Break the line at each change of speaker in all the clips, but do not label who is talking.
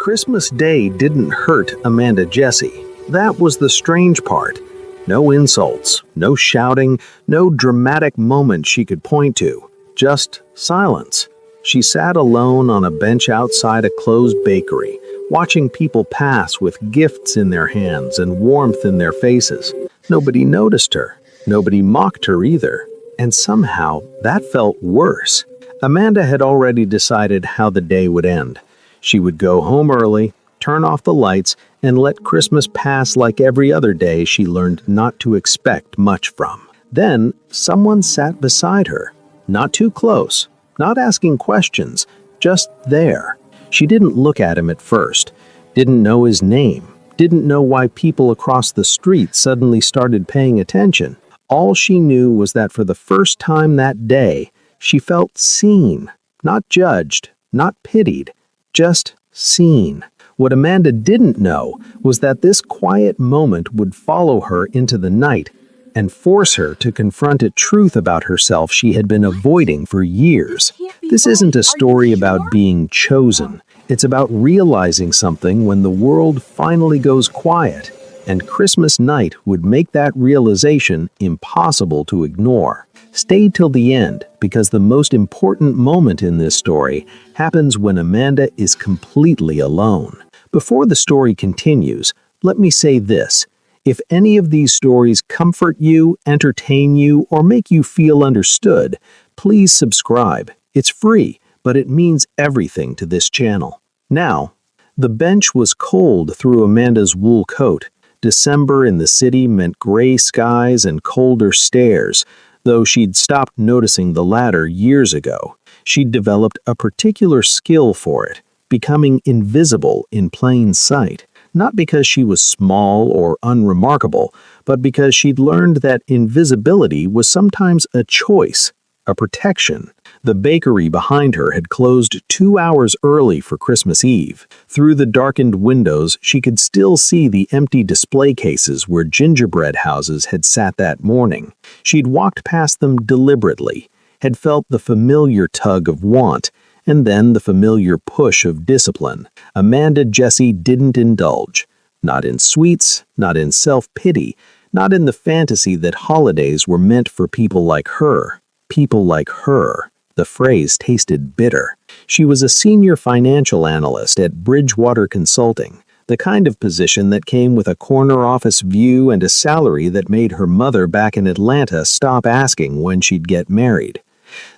Christmas Day didn't hurt Amanda Jessie. That was the strange part. No insults, no shouting, no dramatic moment she could point to. Just silence. She sat alone on a bench outside a closed bakery, watching people pass with gifts in their hands and warmth in their faces. Nobody noticed her. Nobody mocked her either. And somehow, that felt worse. Amanda had already decided how the day would end. She would go home early, turn off the lights, and let Christmas pass like every other day she learned not to expect much from. Then, someone sat beside her. Not too close, not asking questions, just there. She didn't look at him at first, didn't know his name, didn't know why people across the street suddenly started paying attention. All she knew was that for the first time that day, she felt seen, not judged, not pitied, just seen. What Amanda didn't know was that this quiet moment would follow her into the night and force her to confront a truth about herself she had been avoiding for years. This isn't a story about being chosen. It's about realizing something when the world finally goes quiet, and Christmas night would make that realization impossible to ignore. Stay till the end, because the most important moment in this story happens when Amanda is completely alone. Before the story continues, let me say this. If any of these stories comfort you, entertain you, or make you feel understood, please subscribe. It's free, but it means everything to this channel. Now, the bench was cold through Amanda's wool coat. December in the city meant gray skies and colder stares, though she'd stopped noticing the latter years ago. She'd developed a particular skill for it, becoming invisible in plain sight. Not because she was small or unremarkable, but because she'd learned that invisibility was sometimes a choice, a protection. The bakery behind her had closed 2 hours early for Christmas Eve. Through the darkened windows, she could still see the empty display cases where gingerbread houses had sat that morning. She'd walked past them deliberately, had felt the familiar tug of want, and then the familiar push of discipline. Amanda Jessie didn't indulge. Not in sweets, not in self-pity, not in the fantasy that holidays were meant for people like her. People like her. The phrase tasted bitter. She was a senior financial analyst at Bridgewater Consulting, the kind of position that came with a corner office view and a salary that made her mother back in Atlanta stop asking when she'd get married.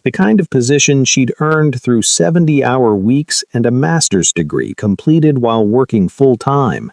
The kind of position she'd earned through 70-hour weeks and a master's degree completed while working full-time.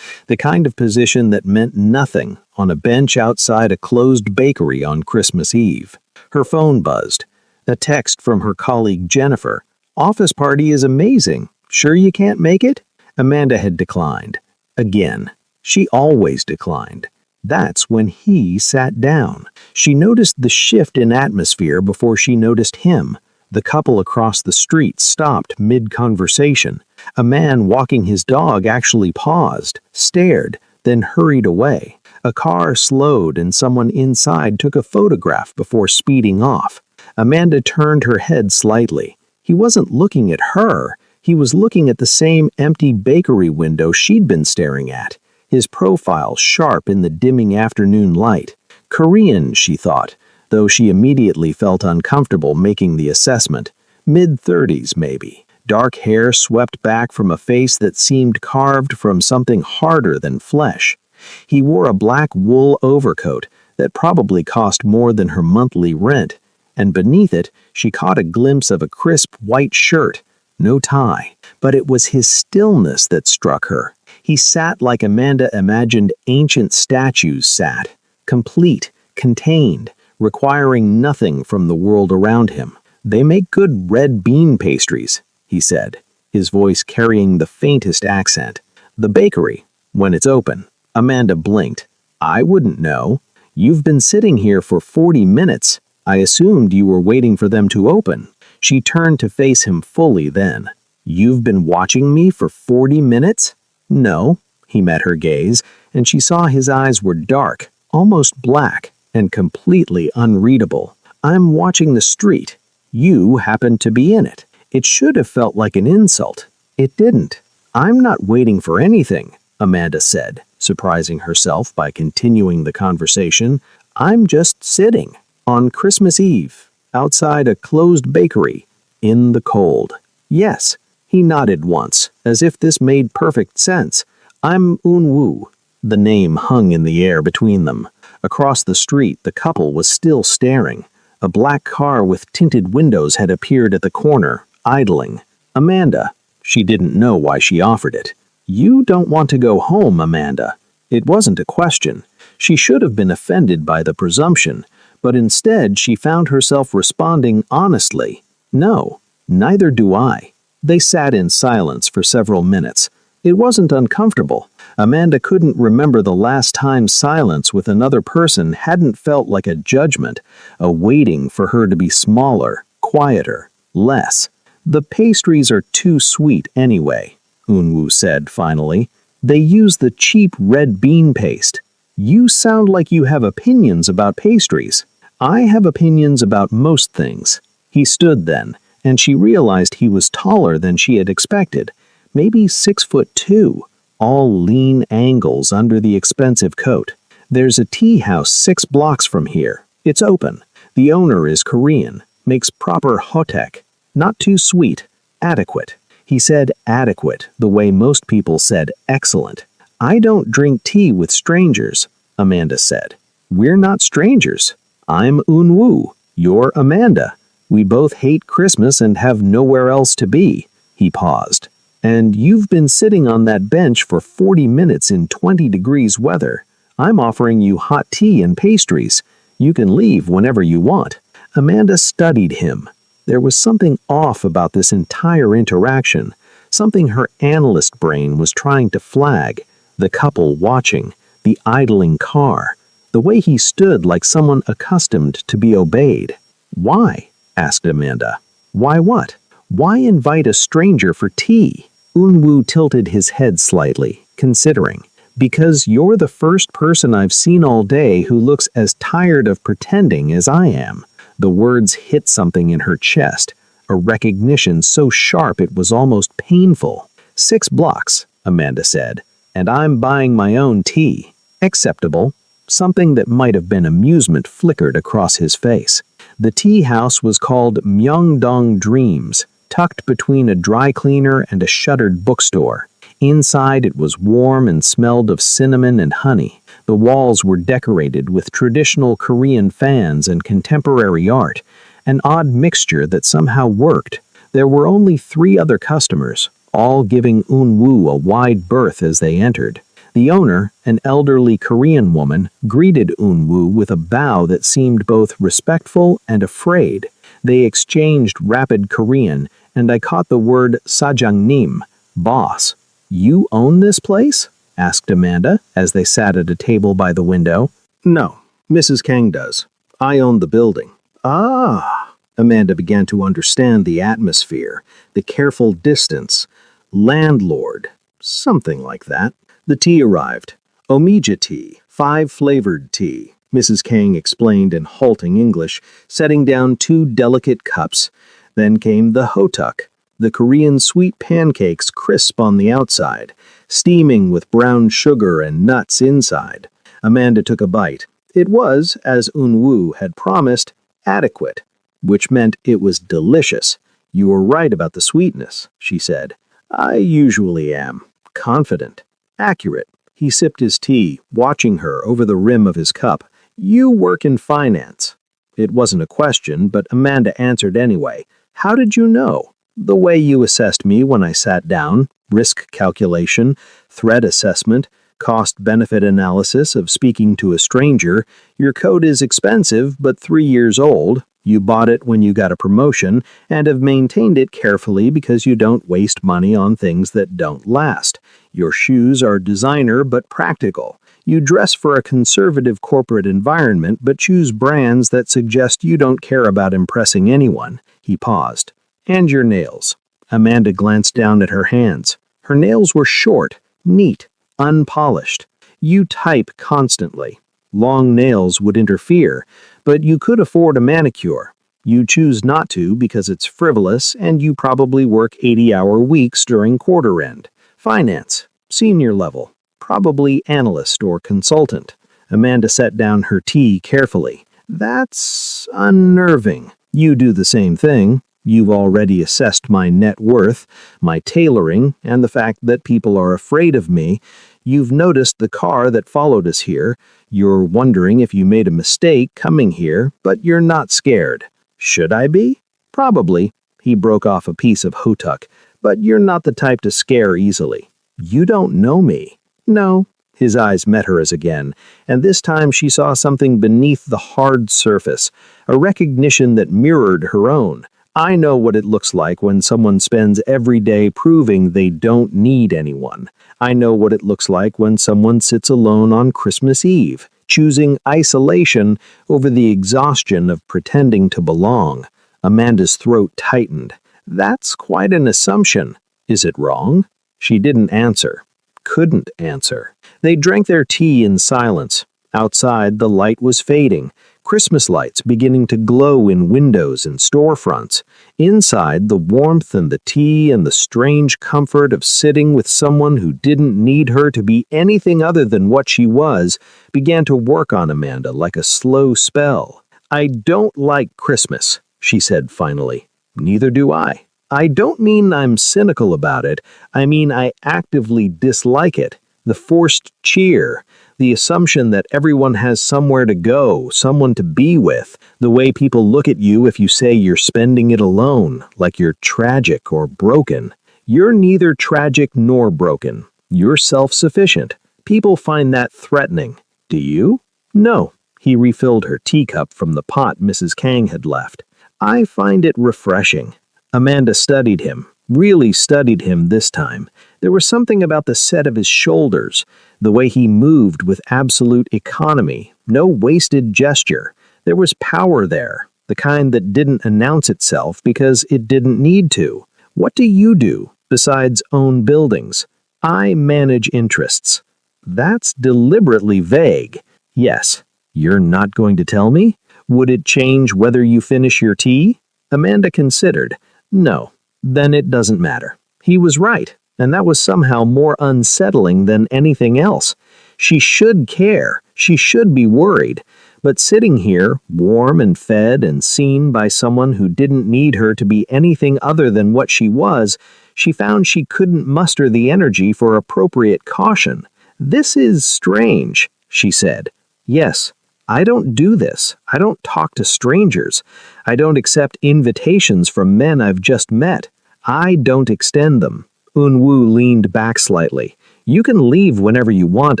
The kind of position that meant nothing on a bench outside a closed bakery on Christmas Eve. Her phone buzzed. A text from her colleague Jennifer. "Office party is amazing. Sure you can't make it?" Amanda had declined. Again. She always declined. That's when he sat down. She noticed the shift in atmosphere before she noticed him. The couple across the street stopped mid-conversation. A man walking his dog actually paused, stared, then hurried away. A car slowed and someone inside took a photograph before speeding off. Amanda turned her head slightly. He wasn't looking at her. He was looking at the same empty bakery window she'd been staring at, his profile sharp in the dimming afternoon light. Korean, she thought, though she immediately felt uncomfortable making the assessment. Mid-30s, maybe. Dark hair swept back from a face that seemed carved from something harder than flesh. He wore a black wool overcoat that probably cost more than her monthly rent, and beneath it, she caught a glimpse of a crisp white shirt. No tie. But it was his stillness that struck her. He sat like Amanda imagined ancient statues sat, complete, contained, requiring nothing from the world around him. "They make good red bean pastries," he said, his voice carrying the faintest accent. "The bakery, when it's open." Amanda blinked. "I wouldn't know. You've been sitting here for 40 minutes. I assumed you were waiting for them to open." She turned to face him fully then. "You've been watching me for 40 minutes? "No." He met her gaze, and she saw his eyes were dark, almost black, and completely unreadable. "I'm watching the street. You happened to be in it." It should have felt like an insult. It didn't. I'm not waiting for anything, Amanda said, surprising herself by continuing the conversation. I'm just sitting on Christmas Eve, outside a closed bakery, in the cold. Yes, he nodded once, as if this made perfect sense. I'm Un-woo. The name hung in the air between them. Across the street, the couple was still staring. A black car with tinted windows had appeared at the corner, idling. Amanda. She didn't know why she offered it. You don't want to go home, Amanda. It wasn't a question. She should have been offended by the presumption, but instead she found herself responding honestly. No, neither do I. They sat in silence for several minutes. It wasn't uncomfortable. Amanda couldn't remember the last time silence with another person hadn't felt like a judgment, a waiting for her to be smaller, quieter, less. The pastries are too sweet anyway, Un-woo said finally. They use the cheap red bean paste. You sound like you have opinions about pastries. I have opinions about most things. He stood then, and she realized he was taller than she had expected. Maybe 6'2", all lean angles under the expensive coat. There's a tea house 6 blocks from here. It's open. The owner is Korean, makes proper hotek. Not too sweet, adequate. He said adequate, the way most people said excellent. I don't drink tea with strangers, Amanda said. We're not strangers. I'm Un-woo. You're Amanda. We both hate Christmas and have nowhere else to be. He paused. And you've been sitting on that bench for 40 minutes in 20 degrees weather. I'm offering you hot tea and pastries. You can leave whenever you want. Amanda studied him. There was something off about this entire interaction, something her analyst brain was trying to flag. The couple watching, the idling car, the way he stood like someone accustomed to be obeyed. Why? Asked Amanda. Why what? Why invite a stranger for tea? Un-woo tilted his head slightly, considering. Because you're the first person I've seen all day who looks as tired of pretending as I am. The words hit something in her chest, a recognition so sharp it was almost painful. 6 blocks, Amanda said, and I'm buying my own tea. Acceptable. Something that might have been amusement flickered across his face. The tea house was called Myeongdong Dreams, tucked between a dry cleaner and a shuttered bookstore. Inside it was warm and smelled of cinnamon and honey. The walls were decorated with traditional Korean fans and contemporary art, an odd mixture that somehow worked. There were only 3 other customers, all giving Un-woo a wide berth as they entered. The owner, an elderly Korean woman, greeted Un-woo with a bow that seemed both respectful and afraid. They exchanged rapid Korean, and I caught the word sajangnim, boss. You own this place? Asked Amanda, as they sat at a table by the window. No, Mrs. Kang does. I own the building. Ah! Amanda began to understand the atmosphere, the careful distance. Landlord. Something like that. The tea arrived. Omija tea, 5-flavored tea, Mrs. Kang explained in halting English, setting down 2 delicate cups. Then came the hotuk, the Korean sweet pancakes crisp on the outside, steaming with brown sugar and nuts inside. Amanda took a bite. It was, as Un-woo had promised, adequate, which meant it was delicious. You were right about the sweetness, she said. I usually am. Confident. Accurate. He sipped his tea, watching her over the rim of his cup. You work in finance. It wasn't a question, but Amanda answered anyway. How did you know? The way you assessed me when I sat down, risk calculation, threat assessment, cost-benefit analysis of speaking to a stranger. Your coat is expensive, but 3 years old. You bought it when you got a promotion and have maintained it carefully because you don't waste money on things that don't last. Your shoes are designer but practical. You dress for a conservative corporate environment but choose brands that suggest you don't care about impressing anyone. He paused. And your nails. Amanda glanced down at her hands. Her nails were short, neat, unpolished. You type constantly. Long nails would interfere, but you could afford a manicure. You choose not to because it's frivolous and you probably work 80-hour weeks during quarter end. Finance, senior level, probably analyst or consultant. Amanda set down her tea carefully. That's unnerving. You do the same thing. You've already assessed my net worth, my tailoring, and the fact that people are afraid of me. You've noticed the car that followed us here. You're wondering if you made a mistake coming here, but you're not scared. Should I be? Probably. He broke off a piece of hotuk. But you're not the type to scare easily. You don't know me. No. His eyes met hers again, and this time she saw something beneath the hard surface, a recognition that mirrored her own. I know what it looks like when someone spends every day proving they don't need anyone. I know what it looks like when someone sits alone on Christmas Eve, choosing isolation over the exhaustion of pretending to belong. Amanda's throat tightened. That's quite an assumption. Is it wrong? She didn't answer. Couldn't answer. They drank their tea in silence. Outside, the light was fading, Christmas lights beginning to glow in windows and storefronts. Inside, the warmth and the tea and the strange comfort of sitting with someone who didn't need her to be anything other than what she was began to work on Amanda like a slow spell. I don't like Christmas, she said finally. Neither do I. I don't mean I'm cynical about it. I mean I actively dislike it. The forced cheer, the assumption that everyone has somewhere to go, someone to be with, the way people look at you if you say you're spending it alone, like you're tragic or broken. You're neither tragic nor broken. You're self-sufficient. People find that threatening. Do you? No. He refilled her teacup from the pot Mrs. Kang had left. I find it refreshing. Amanda studied him, really studied him this time. There was something about the set of his shoulders, the way he moved with absolute economy, no wasted gesture. There was power there, the kind that didn't announce itself because it didn't need to. What do you do besides own buildings? I manage interests. That's deliberately vague. Yes. You're not going to tell me? Would it change whether you finish your tea? Amanda considered. No. Then it doesn't matter. He was right, and that was somehow more unsettling than anything else. She should care. She should be worried. But sitting here, warm and fed and seen by someone who didn't need her to be anything other than what she was, she found she couldn't muster the energy for appropriate caution. This is strange, she said. Yes. I don't do this. I don't talk to strangers. I don't accept invitations from men I've just met. I don't extend them. Unwoo leaned back slightly. You can leave whenever you want,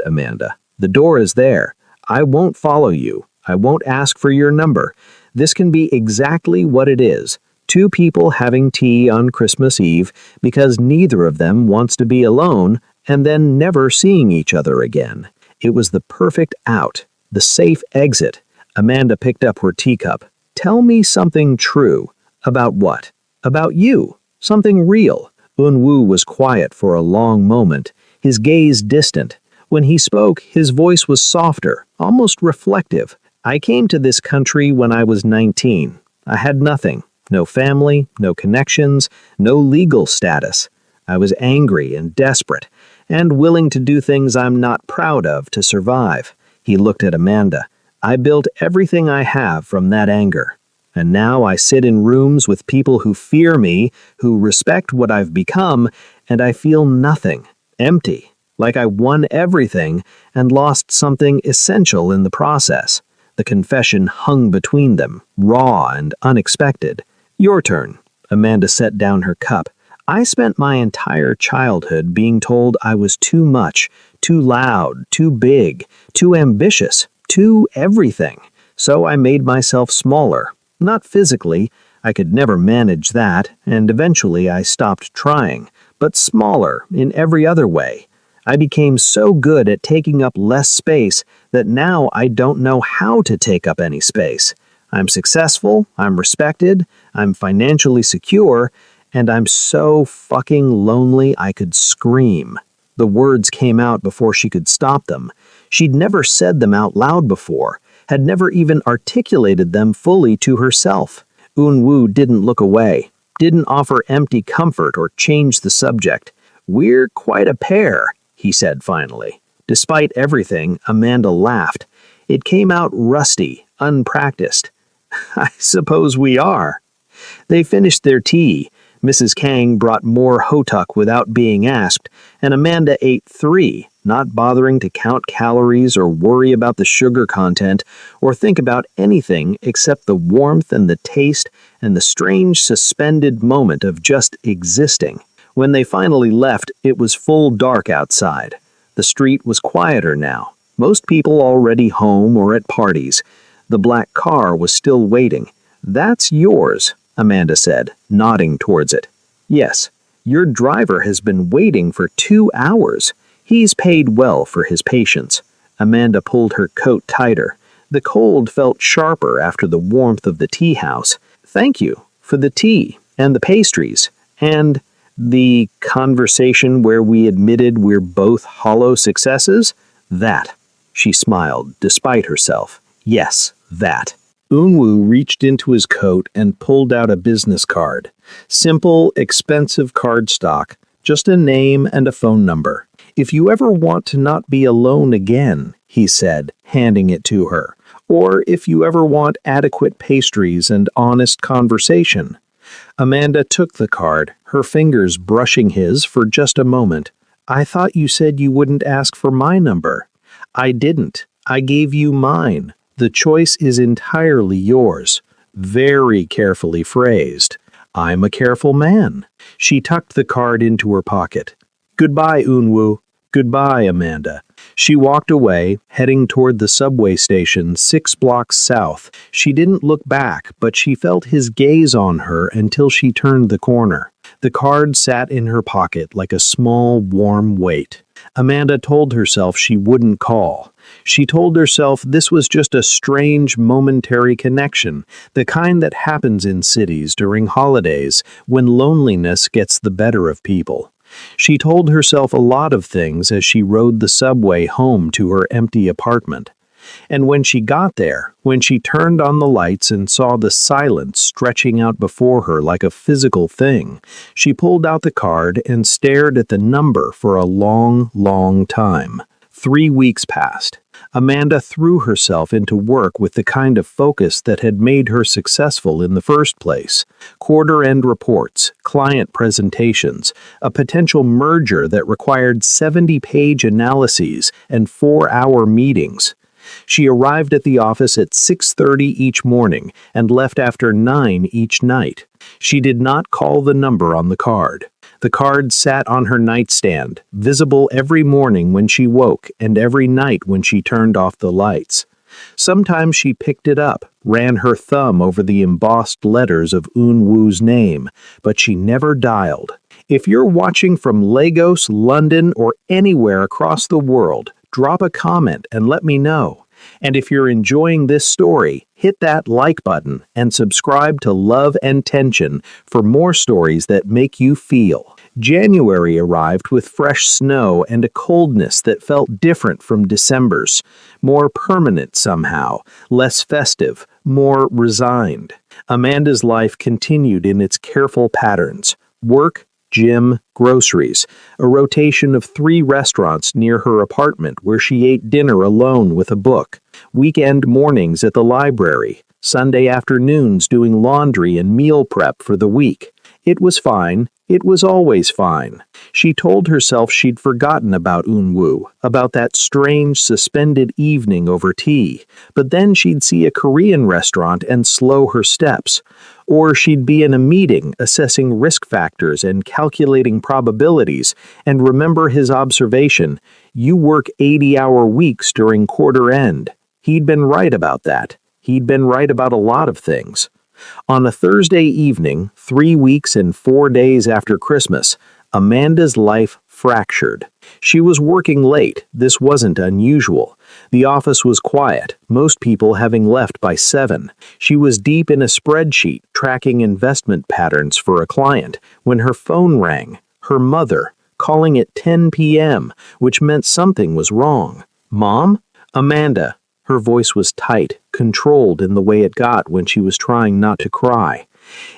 Amanda. The door is there. I won't follow you. I won't ask for your number. This can be exactly what it is. Two people having tea on Christmas Eve because neither of them wants to be alone and then never seeing each other again. It was the perfect out. The safe exit. Amanda picked up her teacup. Tell me something true. About what? About you. Something real. Unwoo was quiet for a long moment, his gaze distant. When he spoke, his voice was softer, almost reflective. I came to this country when I was 19. I had nothing. No family, no connections, no legal status. I was angry and desperate, and willing to do things I'm not proud of to survive. He looked at Amanda. I built everything I have from that anger. And now I sit in rooms with people who fear me, who respect what I've become, and I feel nothing, empty, like I won everything and lost something essential in the process. The confession hung between them, raw and unexpected. Your turn. Amanda set down her cup. I spent my entire childhood being told I was too much, too loud, too big, too ambitious, too everything. So I made myself smaller. Not physically, I could never manage that, and eventually I stopped trying, but smaller in every other way. I became so good at taking up less space that now I don't know how to take up any space. I'm successful, I'm respected, I'm financially secure, and I'm so fucking lonely I could scream. The words came out before she could stop them. She'd never said them out loud before, had never even articulated them fully to herself. Unwoo didn't look away, didn't offer empty comfort or change the subject. "We're quite a pair," he said finally. Despite everything, Amanda laughed. It came out rusty, unpracticed. "I suppose we are." They finished their tea. Mrs. Kang brought more hotuk without being asked, and Amanda ate 3, not bothering to count calories or worry about the sugar content or think about anything except the warmth and the taste and the strange suspended moment of just existing. When they finally left, it was full dark outside. The street was quieter now. Most people already home or at parties. The black car was still waiting. "That's yours," Amanda said, nodding towards it. "Yes, your driver has been waiting for 2 hours. He's paid well for his patience." Amanda pulled her coat tighter. The cold felt sharper after the warmth of the tea house. "Thank you for the tea and the pastries and the conversation where we admitted we're both hollow successes. That." She smiled, despite herself. "Yes, that." Unwoo reached into his coat and pulled out a business card. Simple, expensive cardstock, just a name and a phone number. "If you ever want to not be alone again," he said, handing it to her, "or if you ever want adequate pastries and honest conversation." Amanda took the card, her fingers brushing his for just a moment. "I thought you said you wouldn't ask for my number." "I didn't. I gave you mine. The choice is entirely yours." Very carefully phrased. "I'm a careful man." She tucked the card into her pocket. "Goodbye, Unwoo." "Goodbye, Amanda." She walked away, heading toward the subway station 6 blocks south. She didn't look back, but she felt his gaze on her until she turned the corner. The card sat in her pocket like a small, warm weight. Amanda told herself she wouldn't call. She told herself this was just a strange, momentary connection, the kind that happens in cities during holidays when loneliness gets the better of people. She told herself a lot of things as she rode the subway home to her empty apartment. And when she got there, when she turned on the lights and saw the silence stretching out before her like a physical thing, she pulled out the card and stared at the number for a long, long time. 3 weeks passed. Amanda threw herself into work with the kind of focus that had made her successful in the first place. Quarter-end reports, client presentations, a potential merger that required 70-page analyses and 4-hour meetings. She arrived at the office at 6:30 each morning and left after 9 each night. She did not call the number on the card. The card sat on her nightstand, visible every morning when she woke and every night when she turned off the lights. Sometimes she picked it up, ran her thumb over the embossed letters of Unwoo's name, but she never dialed. If you're watching from Lagos, London, or anywhere across the world, drop a comment and let me know. And if you're enjoying this story, hit that like button and subscribe to Love and Tension for more stories that make you feel. January arrived with fresh snow and a coldness that felt different from December's, more permanent somehow, less festive, more resigned. Amanda's life continued in its careful patterns: work, gym, groceries, a rotation of 3 restaurants near her apartment where she ate dinner alone with a book, weekend mornings at the library, Sunday afternoons doing laundry and meal prep for the week. It was fine. It was always fine. She told herself she'd forgotten about Unwoo, about that strange suspended evening over tea, but then she'd see a Korean restaurant and slow her steps. Or she'd be in a meeting assessing risk factors and calculating probabilities and remember his observation, "You work 80-hour weeks during quarter end." He'd been right about that. He'd been right about a lot of things. On a Thursday evening, 3 weeks and 4 days after Christmas, Amanda's life fractured. She was working late. This wasn't unusual. The office was quiet, most people having left by 7. She was deep in a spreadsheet tracking investment patterns for a client when her phone rang. Her mother, calling at 10 p.m., which meant something was wrong. "Mom?" "Amanda." Her voice was tight, controlled in the way it got when she was trying not to cry.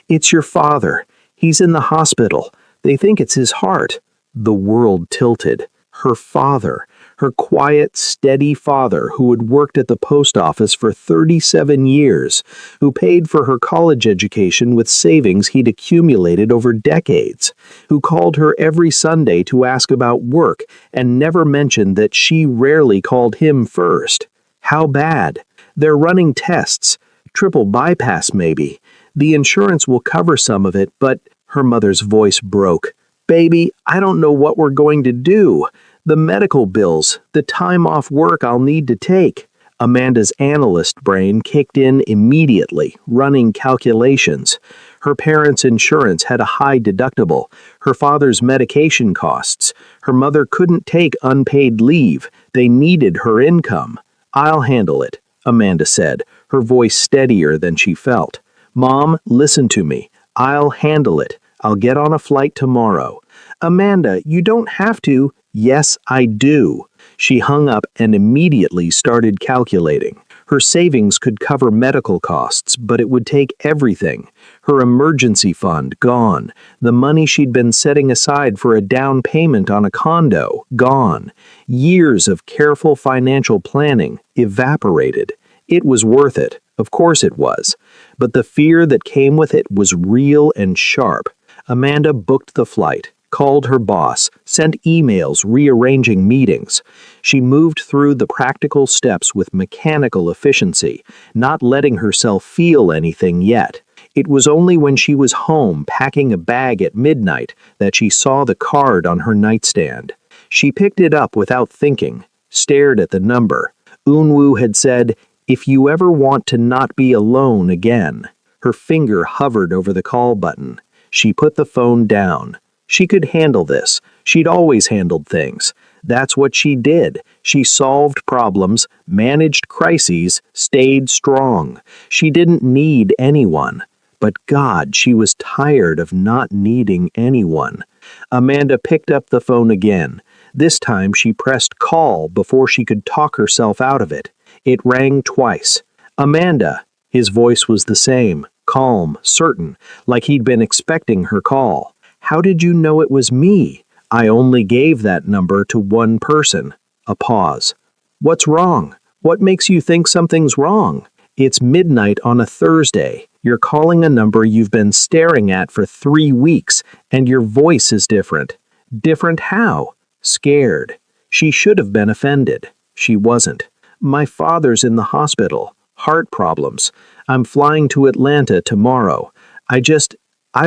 "It's your father. He's in the hospital. They think it's his heart." The world tilted. Her father, her quiet, steady father who had worked at the post office for 37 years, who paid for her college education with savings he'd accumulated over decades, who called her every Sunday to ask about work and never mentioned that she rarely called him first. How bad? They're running tests. Triple bypass, maybe. The insurance will cover some of it, but her mother's voice broke. Baby, I don't know what we're going to do. The medical bills, the time off work I'll need to take. Amanda's analyst brain kicked in immediately, running calculations. Her parents' insurance had a high deductible, her father's medication costs. Her mother couldn't take unpaid leave. They needed her income. I'll handle it, Amanda said, her voice steadier than she felt. Mom, listen to me. I'll handle it. I'll get on a flight tomorrow. Amanda, you don't have to. Yes, I do. She hung up and immediately started calculating. Her savings could cover medical costs, but it would take everything. Her emergency fund, gone. The money she'd been setting aside for a down payment on a condo, gone. Years of careful financial planning, evaporated. It was worth it. Of course it was. But the fear that came with it was real and sharp. Amanda booked the flight, called her boss, sent emails rearranging meetings. She moved through the practical steps with mechanical efficiency, not letting herself feel anything yet. It was only when she was home packing a bag at midnight that she saw the card on her nightstand. She picked it up without thinking, stared at the number. Unwoo had said, "If you ever want to not be alone again." Her finger hovered over the call button. She put the phone down. She could handle this. She'd always handled things. That's what she did. She solved problems, managed crises, stayed strong. She didn't need anyone. But God, she was tired of not needing anyone. Amanda picked up the phone again. This time she pressed call before she could talk herself out of it. It rang twice. Amanda. His voice was the same, calm, certain, like he'd been expecting her call. How did you know it was me? I only gave that number to one person. A pause. What's wrong? What makes you think something's wrong? It's midnight on a Thursday. You're calling a number you've been staring at for 3 weeks, and your voice is different. Different how? Scared. She should have been offended. She wasn't. My father's in the hospital. Heart problems. I'm flying to Atlanta tomorrow. I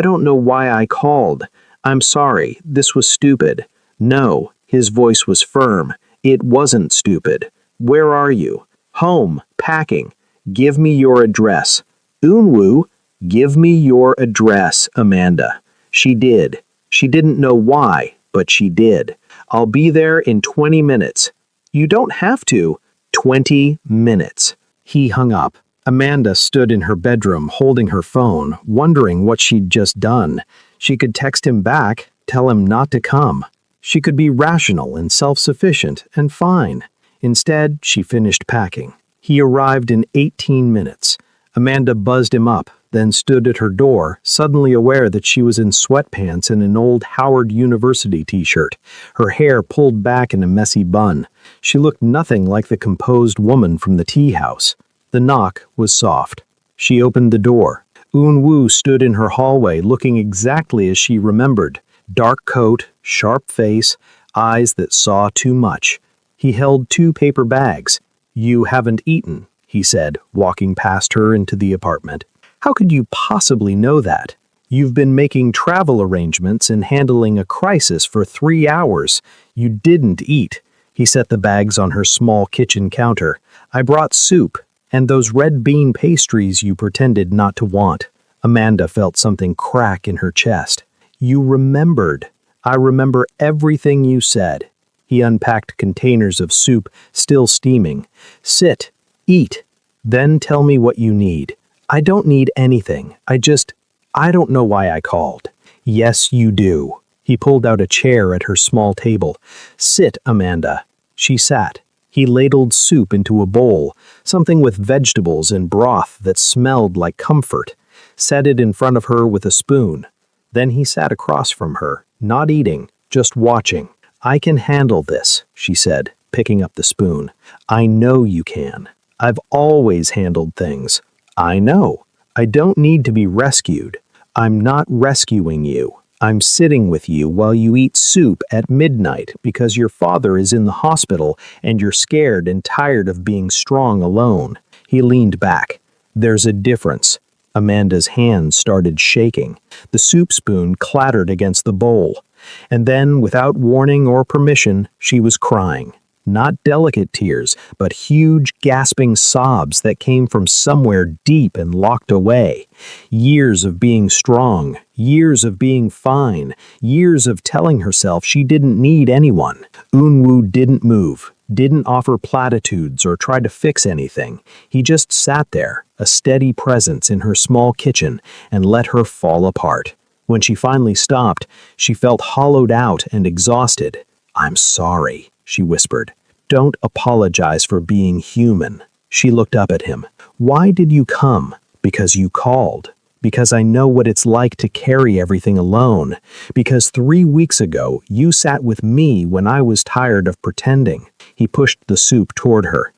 don't know why I called. I'm sorry, this was stupid. No, his voice was firm. It wasn't stupid. Where are you? Home, packing. Give me your address. Unwoo, give me your address, Amanda. She did. She didn't know why, but she did. I'll be there in 20 minutes. You don't have to. 20 minutes. He hung up. Amanda stood in her bedroom holding her phone, wondering what she'd just done. She could text him back, tell him not to come. She could be rational and self-sufficient and fine. Instead, she finished packing. He arrived in 18 minutes. Amanda buzzed him up, then stood at her door, suddenly aware that she was in sweatpants and an old Howard University t-shirt, her hair pulled back in a messy bun. She looked nothing like the composed woman from the tea house. The knock was soft. She opened the door. Unwoo stood in her hallway looking exactly as she remembered. Dark coat, sharp face, eyes that saw too much. He held 2 paper bags. You haven't eaten, he said, walking past her into the apartment. How could you possibly know that? You've been making travel arrangements and handling a crisis for 3 hours. You didn't eat. He set the bags on her small kitchen counter. I brought soup. And those red bean pastries you pretended not to want. Amanda felt something crack in her chest. You remembered. I remember everything you said. He unpacked containers of soup, still steaming. Sit. Eat. Then tell me what you need. I don't need anything. I don't know why I called. Yes, you do. He pulled out a chair at her small table. Sit, Amanda. She sat. He ladled soup into a bowl, something with vegetables and broth that smelled like comfort, set it in front of her with a spoon. Then he sat across from her, not eating, just watching. I can handle this, she said, picking up the spoon. I know you can. I've always handled things. I know. I don't need to be rescued. I'm not rescuing you. I'm sitting with you while you eat soup at midnight because your father is in the hospital and you're scared and tired of being strong alone. He leaned back. There's a difference. Amanda's hands started shaking. The soup spoon clattered against the bowl. And then, without warning or permission, she was crying. Not delicate tears, but huge, gasping sobs that came from somewhere deep and locked away. Years of being strong, years of being fine, years of telling herself she didn't need anyone. Unwoo didn't move, didn't offer platitudes or try to fix anything. He just sat there, a steady presence in her small kitchen, and let her fall apart. When she finally stopped, she felt hollowed out and exhausted. "I'm sorry," she whispered. "Don't apologize for being human." She looked up at him. "Why did you come? Because you called. Because I know what it's like to carry everything alone. Because 3 weeks ago, you sat with me when I was tired of pretending." He pushed the soup toward her.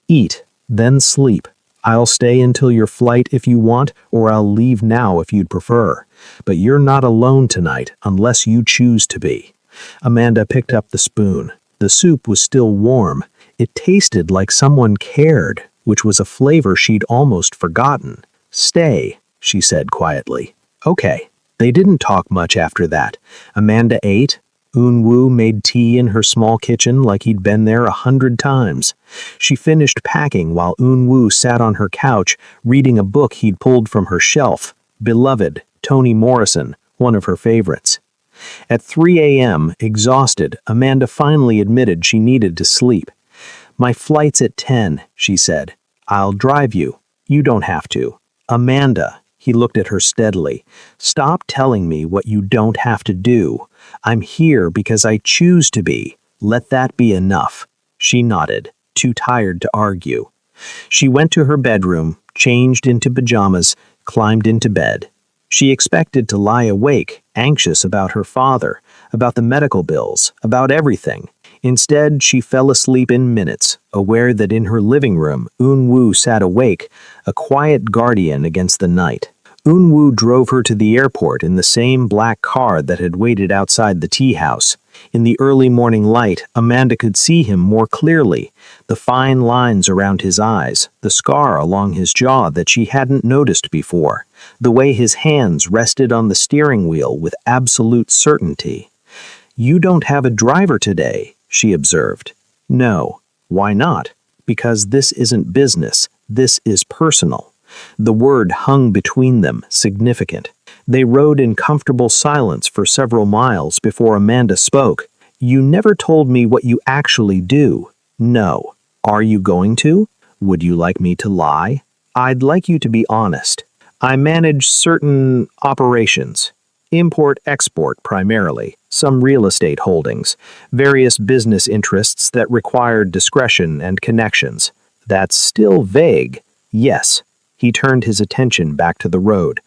"Eat, then sleep. I'll stay until your flight if you want, or I'll leave now if you'd prefer. But you're not alone tonight unless you choose to be." Amanda picked up the spoon. The soup was still warm. It tasted like someone cared, which was a flavor she'd almost forgotten. "Stay," she said quietly. "Okay." They didn't talk much after that. Amanda ate. Unwoo made tea in her small kitchen like he'd been there 100 times. She finished packing while Unwoo sat on her couch reading a book he'd pulled from her shelf. Beloved, Toni Morrison, one of her favorites. At 3 a.m., exhausted, Amanda finally admitted she needed to sleep. "My flight's at 10, she said. "I'll drive you. You don't have to." "Amanda," he looked at her steadily, "stop telling me what you don't have to do. I'm here because I choose to be. Let that be enough." She nodded, too tired to argue. She went to her bedroom, changed into pajamas, climbed into bed. She expected to lie awake, anxious about her father, about the medical bills, about everything. Instead, she fell asleep in minutes, aware that in her living room, Unwoo sat awake, a quiet guardian against the night. Unwoo drove her to the airport in the same black car that had waited outside the tea house. In the early morning light, Amanda could see him more clearly, the fine lines around his eyes, the scar along his jaw that she hadn't noticed before, the way his hands rested on the steering wheel with absolute certainty. "You don't have a driver today," she observed. "No. Why not?" "Because this isn't business. This is personal." The word hung between them, significant. They rode in comfortable silence for several miles before Amanda spoke. "You never told me what you actually do." "No." "Are you going to? Would you like me to lie?" "I'd like you to be honest." "I manage certain operations. Import-export primarily, some real estate holdings, various business interests that require discretion and connections." "That's still vague." "Yes." He turned his attention back to the road.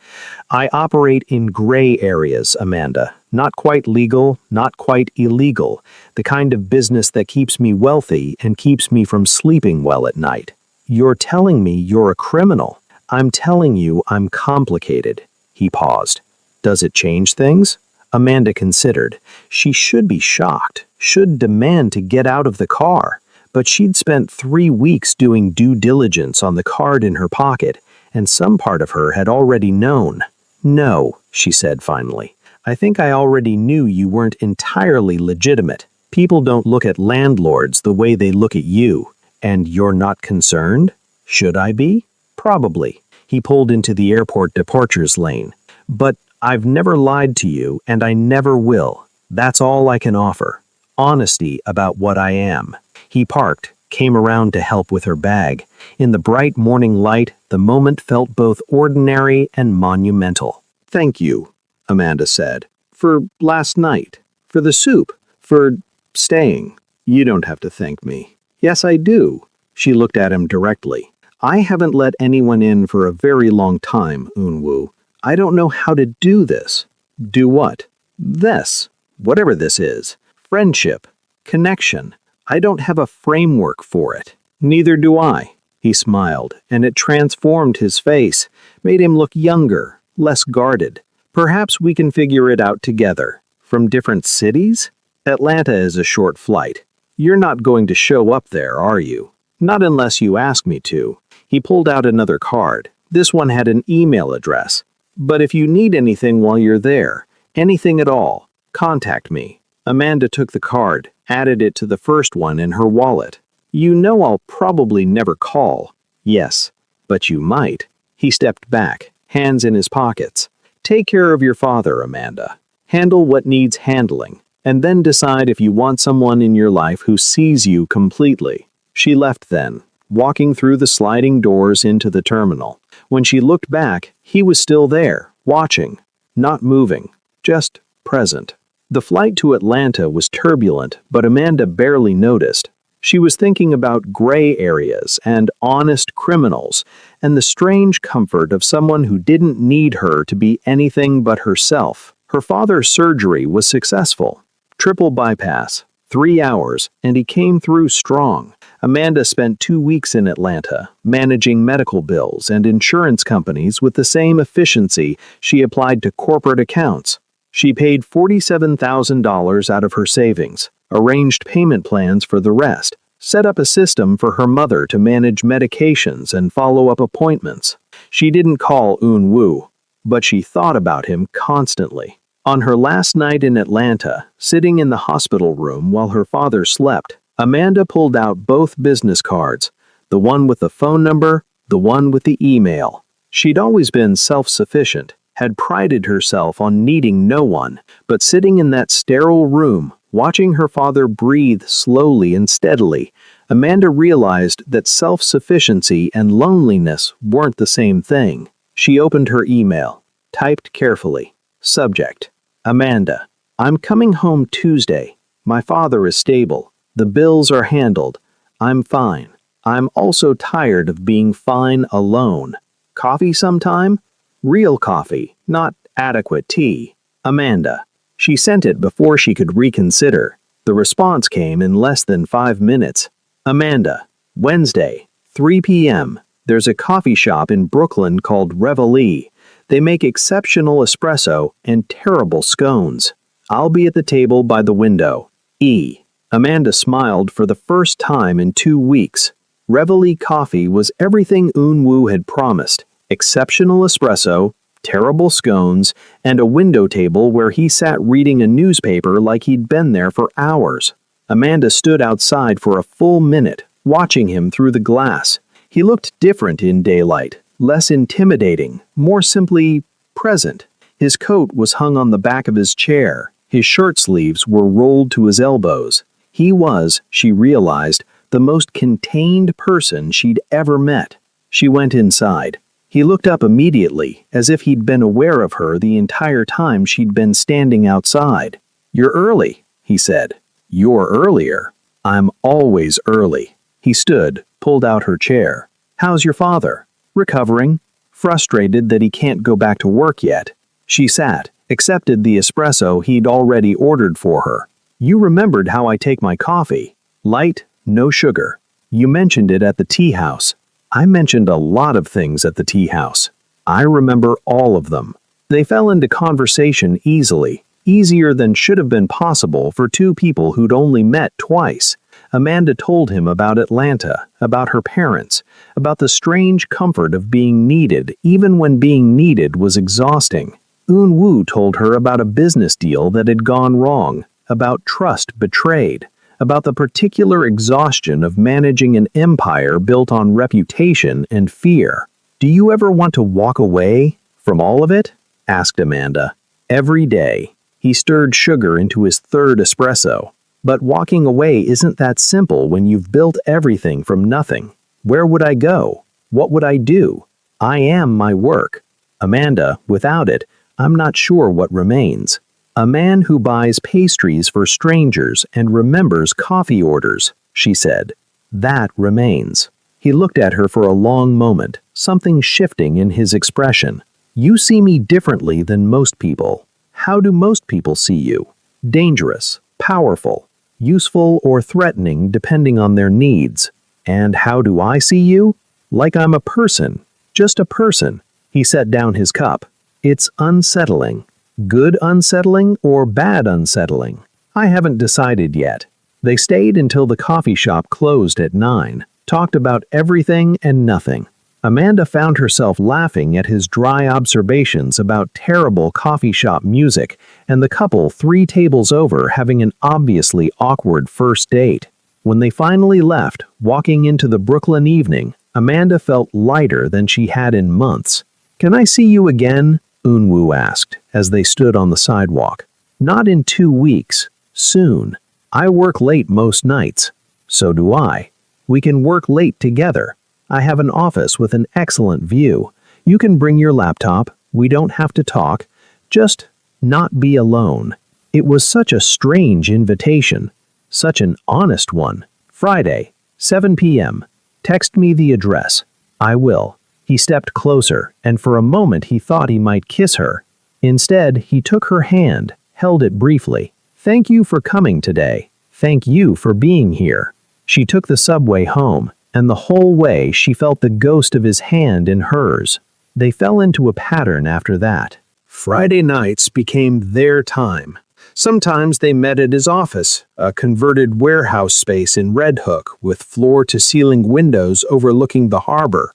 "I operate in gray areas, Amanda. Not quite legal, not quite illegal. The kind of business that keeps me wealthy and keeps me from sleeping well at night." "You're telling me you're a criminal." "I'm telling you I'm complicated." He paused. "Does it change things?" Amanda considered. She should be shocked, should demand to get out of the car. But she'd spent 3 weeks doing due diligence on the card in her pocket, and some part of her had already known. "No," she said finally. "I think I already knew you weren't entirely legitimate. People don't look at landlords the way they look at you. And you're not concerned? Should I be? Probably." He pulled into the airport departures lane. "But I've never lied to you, and I never will. That's all I can offer. Honesty about what I am." He parked, came around to help with her bag. In the bright morning light, the moment felt both ordinary and monumental. "Thank you," Amanda said, "for last night, for the soup, for staying." "You don't have to thank me." "Yes, I do." She looked at him directly. "I haven't let anyone in for a very long time, Unwoo. I don't know how to do this." "Do what?" "This." whatever this is. Friendship. Connection. I don't have a framework for it. Neither do I. He smiled, and it transformed his face, made him look younger, less guarded. Perhaps we can figure it out together. From different cities? Atlanta is a short flight. You're not going to show up there, are you? Not unless you ask me to. He pulled out another card. This one had an email address. But if you need anything while you're there, anything at all, contact me. Amanda took the card, added it to the first one in her wallet. You know I'll probably never call. Yes, but you might. He stepped back, hands in his pockets. Take care of your father, Amanda. Handle what needs handling, and then decide if you want someone in your life who sees you completely. She left then, walking through the sliding doors into the terminal. When she looked back, he was still there, watching, not moving, just present. The flight to Atlanta was turbulent, but Amanda barely noticed. She was thinking about gray areas and honest criminals, and the strange comfort of someone who didn't need her to be anything but herself. Her father's surgery was successful. Triple bypass, 3 hours, and he came through strong. Amanda spent 2 weeks in Atlanta, managing medical bills and insurance companies with the same efficiency she applied to corporate accounts. She paid $47,000 out of her savings, arranged payment plans for the rest, set up a system for her mother to manage medications and follow up appointments. She didn't call Eun-woo, but she thought about him constantly. On her last night in Atlanta, sitting in the hospital room while her father slept, Amanda pulled out both business cards, the one with the phone number, the one with the email. She'd always been self-sufficient, had prided herself on needing no one, but sitting in that sterile room, watching her father breathe slowly and steadily, Amanda realized that self-sufficiency and loneliness weren't the same thing. She opened her email, typed carefully. Subject: Amanda, I'm coming home Tuesday. My father is stable. The bills are handled. I'm fine. I'm also tired of being fine alone. Coffee sometime? Real coffee, not adequate tea. Amanda. She sent it before she could reconsider. The response came in less than 5 minutes. Amanda. Wednesday, 3 p.m. There's a coffee shop in Brooklyn called Reveille. They make exceptional espresso and terrible scones. I'll be at the table by the window. E. Amanda smiled for the first time in 2 weeks. Reveille coffee was everything Eun-woo had promised. Exceptional espresso, terrible scones, and a window table where he sat reading a newspaper like he'd been there for hours. Amanda stood outside for a full minute, watching him through the glass. He looked different in daylight, less intimidating, more simply present. His coat was hung on the back of his chair. His shirt sleeves were rolled to his elbows. He was, she realized, the most contained person she'd ever met. She went inside. He looked up immediately, as if he'd been aware of her the entire time she'd been standing outside. You're early, he said. You're earlier. I'm always early. He stood, pulled out her chair. How's your father? Recovering. Frustrated that he can't go back to work yet. She sat, accepted the espresso he'd already ordered for her. You remembered how I take my coffee. Light, no sugar. You mentioned it at the tea house. I mentioned a lot of things at the tea house. I remember all of them. They fell into conversation easily, easier than should have been possible for two people who'd only met twice. Amanda told him about Atlanta, about her parents, about the strange comfort of being needed even when being needed was exhausting. Eun-woo told her about a business deal that had gone wrong, about trust betrayed, about the particular exhaustion of managing an empire built on reputation and fear. Do you ever want to walk away from all of it? Asked Amanda. Every day. He stirred sugar into his third espresso. But walking away isn't that simple when you've built everything from nothing. Where would I go? What would I do? I am my work. Amanda, without it, I'm not sure what remains. A man who buys pastries for strangers and remembers coffee orders, she said. That remains. He looked at her for a long moment, something shifting in his expression. You see me differently than most people. How do most people see you? dangerous, powerful, useful, or threatening depending on their needs. And how do I see you? Like I'm a person, just a person. He set down his cup. It's unsettling. Good unsettling or bad unsettling? I haven't decided yet. They stayed until the coffee shop closed at 9, talked about everything and nothing. Amanda found herself laughing at his dry observations about terrible coffee shop music and the couple 3 tables over having an obviously awkward first date. When they finally left, walking into the Brooklyn evening, Amanda felt lighter than she had in months. "Can I see you again?" Unwoo asked as they stood on the sidewalk. "Not in 2 weeks. Soon. I work late most nights." "So do I. We can work late together. I have an office with an excellent view. You can bring your laptop. We don't have to talk. Just not be alone." It was such a strange invitation. Such an honest one. "Friday, 7 p.m. Text me the address." "I will." He stepped closer, and for a moment he thought he might kiss her. Instead, he took her hand, held it briefly. "Thank you for coming today. Thank you for being here." She took the subway home, and the whole way she felt the ghost of his hand in hers. They fell into a pattern after that. Friday nights became their time. Sometimes they met at his office, a converted warehouse space in Red Hook with floor-to-ceiling windows overlooking the harbor.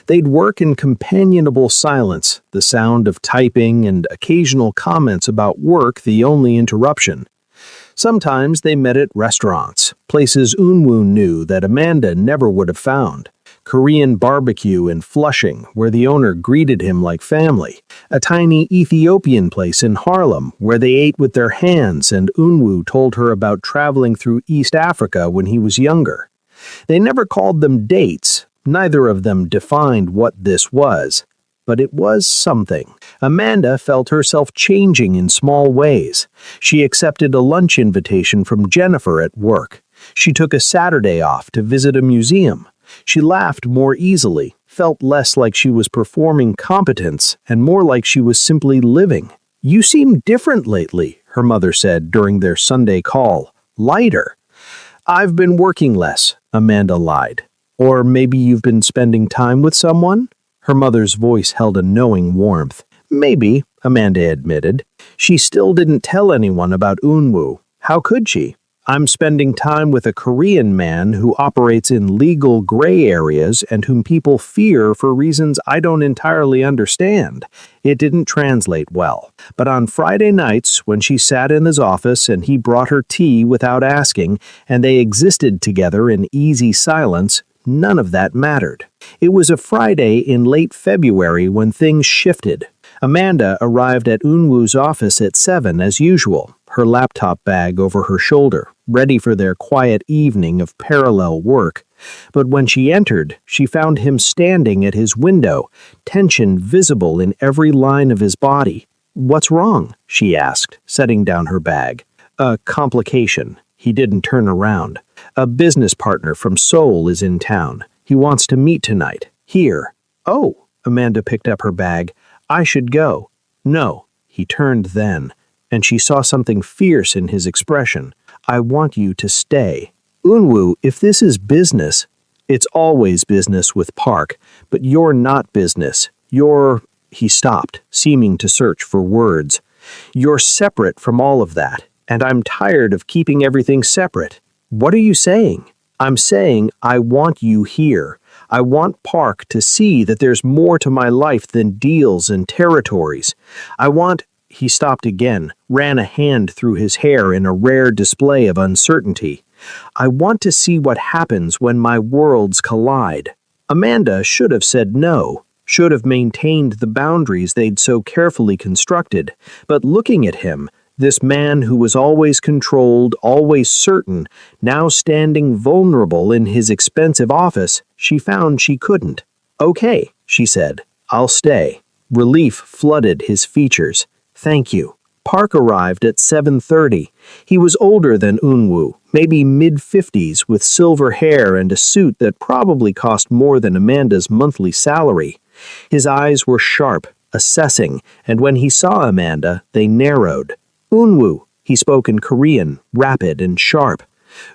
They'd work in companionable silence, the sound of typing and occasional comments about work the only interruption. Sometimes they met at restaurants, places Unwoo knew that Amanda never would have found. Korean barbecue in Flushing, where the owner greeted him like family. A tiny Ethiopian place in Harlem, where they ate with their hands and Unwoo told her about traveling through East Africa when he was younger. They never called them dates. Neither of them defined what this was. But it was something. Amanda felt herself changing in small ways. She accepted a lunch invitation from Jennifer at work. She took a Saturday off to visit a museum. She laughed more easily, felt less like she was performing competence, and more like she was simply living. "You seem different lately," her mother said during their Sunday call. "Lighter." "I've been working less," Amanda lied. "Or maybe you've been spending time with someone?" Her mother's voice held a knowing warmth. "Maybe," Amanda admitted. She still didn't tell anyone about Unwoo. How could she? "I'm spending time with a Korean man who operates in legal gray areas and whom people fear for reasons I don't entirely understand." It didn't translate well. But on Friday nights, when she sat in his office and he brought her tea without asking, and they existed together in easy silence, none of that mattered. It was a Friday in late February when things shifted. Amanda arrived at Unwoo's office at 7 as usual, her laptop bag over her shoulder, ready for their quiet evening of parallel work. But when she entered, she found him standing at his window, tension visible in every line of his body. "What's wrong?" she asked, setting down her bag. "A complication." He didn't turn around. "A business partner from Seoul is in town. He wants to meet tonight. Here." "Oh," Amanda picked up her bag. "I should go." "No." He turned then, and she saw something fierce in his expression. "I want you to stay." "Unwoo, if this is business..." "It's always business with Park, but you're not business. You're..." He stopped, seeming to search for words. "You're separate from all of that, and I'm tired of keeping everything separate." "What are you saying?" "I'm saying I want you here. I want Park to see that there's more to my life than deals and territories. I want..." He stopped again, ran a hand through his hair in a rare display of uncertainty. "I want to see what happens when my worlds collide." Amanda should have said no, should have maintained the boundaries they'd so carefully constructed, but looking at him, this man who was always controlled, always certain, now standing vulnerable in his expensive office, she found she couldn't. "Okay," she said. "I'll stay." Relief flooded his features. "Thank you." Park arrived at 7:30. He was older than Unwoo, maybe mid-50s, with silver hair and a suit that probably cost more than Amanda's monthly salary. His eyes were sharp, assessing, and when he saw Amanda, they narrowed. "Unwoo," He spoke in Korean, rapid and sharp.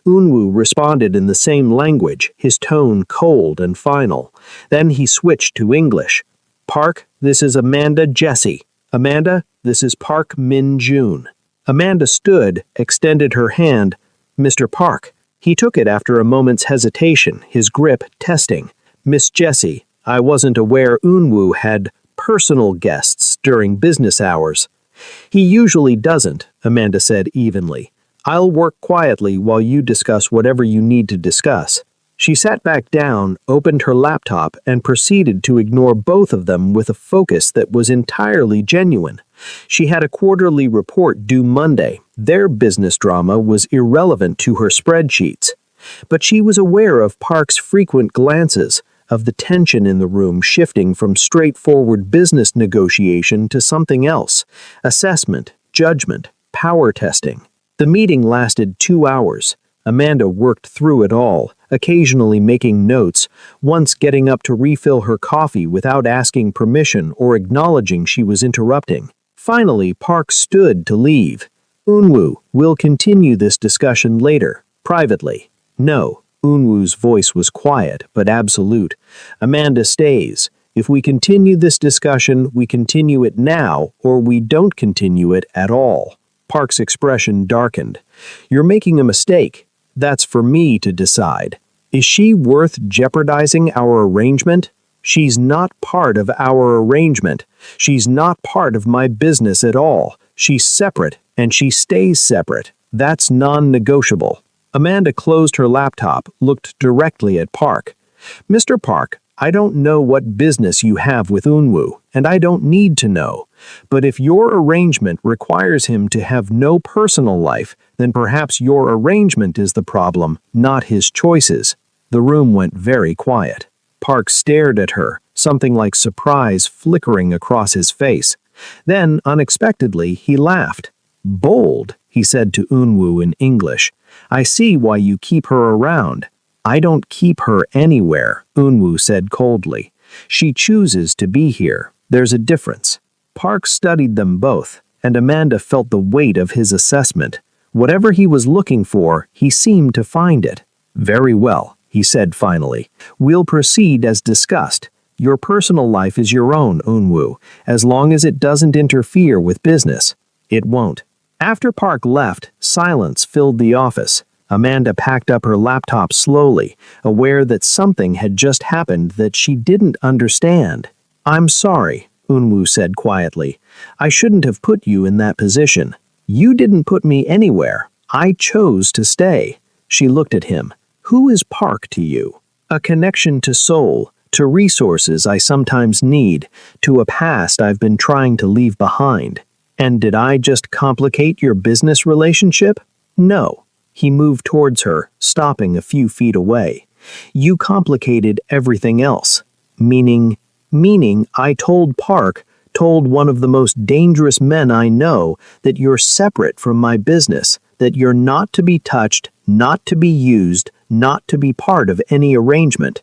Unwoo responded in the same language, his tone cold and final. Then he switched to English. "Park, this is Amanda Jessie. Amanda, this is Park Min-jun." Amanda stood, extended her hand. "Mr. Park." He took it after a moment's hesitation, his grip testing. "Miss Jessie, I wasn't aware Unwoo had personal guests during business hours." "He usually doesn't," Amanda said evenly. "I'll work quietly while you discuss whatever you need to discuss." She sat back down, opened her laptop, and proceeded to ignore both of them with a focus that was entirely genuine. She had a quarterly report due Monday. Their business drama was irrelevant to her spreadsheets. But she was aware of Park's frequent glances, of the tension in the room shifting from straightforward business negotiation to something else: assessment, judgment, power testing. The meeting lasted 2 hours. Amanda worked through it all, occasionally making notes, once getting up to refill her coffee without asking permission or acknowledging she was interrupting. Finally, Park stood to leave. "Unwoo, we'll continue this discussion later, privately." "No." Unwoo's voice was quiet, but absolute. "Amanda stays. If we continue this discussion, we continue it now, or we don't continue it at all." Park's expression darkened. "You're making a mistake. That's for me to decide. Is she worth jeopardizing our arrangement? She's not part of our arrangement. She's not part of my business at all. She's separate, and she stays separate. That's non-negotiable." Amanda closed her laptop, looked directly at Park. "Mr. Park, I don't know what business you have with Unwoo, and I don't need to know. But if your arrangement requires him to have no personal life, then perhaps your arrangement is the problem, not his choices." The room went very quiet. Park stared at her, something like surprise flickering across his face. Then, unexpectedly, he laughed. "Bold," he said to Unwoo in English. "I see why you keep her around." "I don't keep her anywhere," Unwoo said coldly. "She chooses to be here. There's a difference." Park studied them both, and Amanda felt the weight of his assessment. Whatever he was looking for, he seemed to find it. "Very well," he said finally. "We'll proceed as discussed. Your personal life is your own, Unwoo, as long as it doesn't interfere with business." It won't. After Park left, silence filled the office. Amanda packed up her laptop slowly, aware that something had just happened that she didn't understand. "I'm sorry," Unwoo said quietly. "I shouldn't have put you in that position. You didn't put me anywhere. I chose to stay." She looked at him. "Who is Park to you?" "A connection to soul, to resources I sometimes need, to a past I've been trying to leave behind." "And did I just complicate your business relationship?" "No." He moved towards her, stopping a few feet away. "You complicated everything else." Meaning I told Park, told one of the most dangerous men I know, that you're separate from my business, that you're not to be touched, not to be used, not to be part of any arrangement.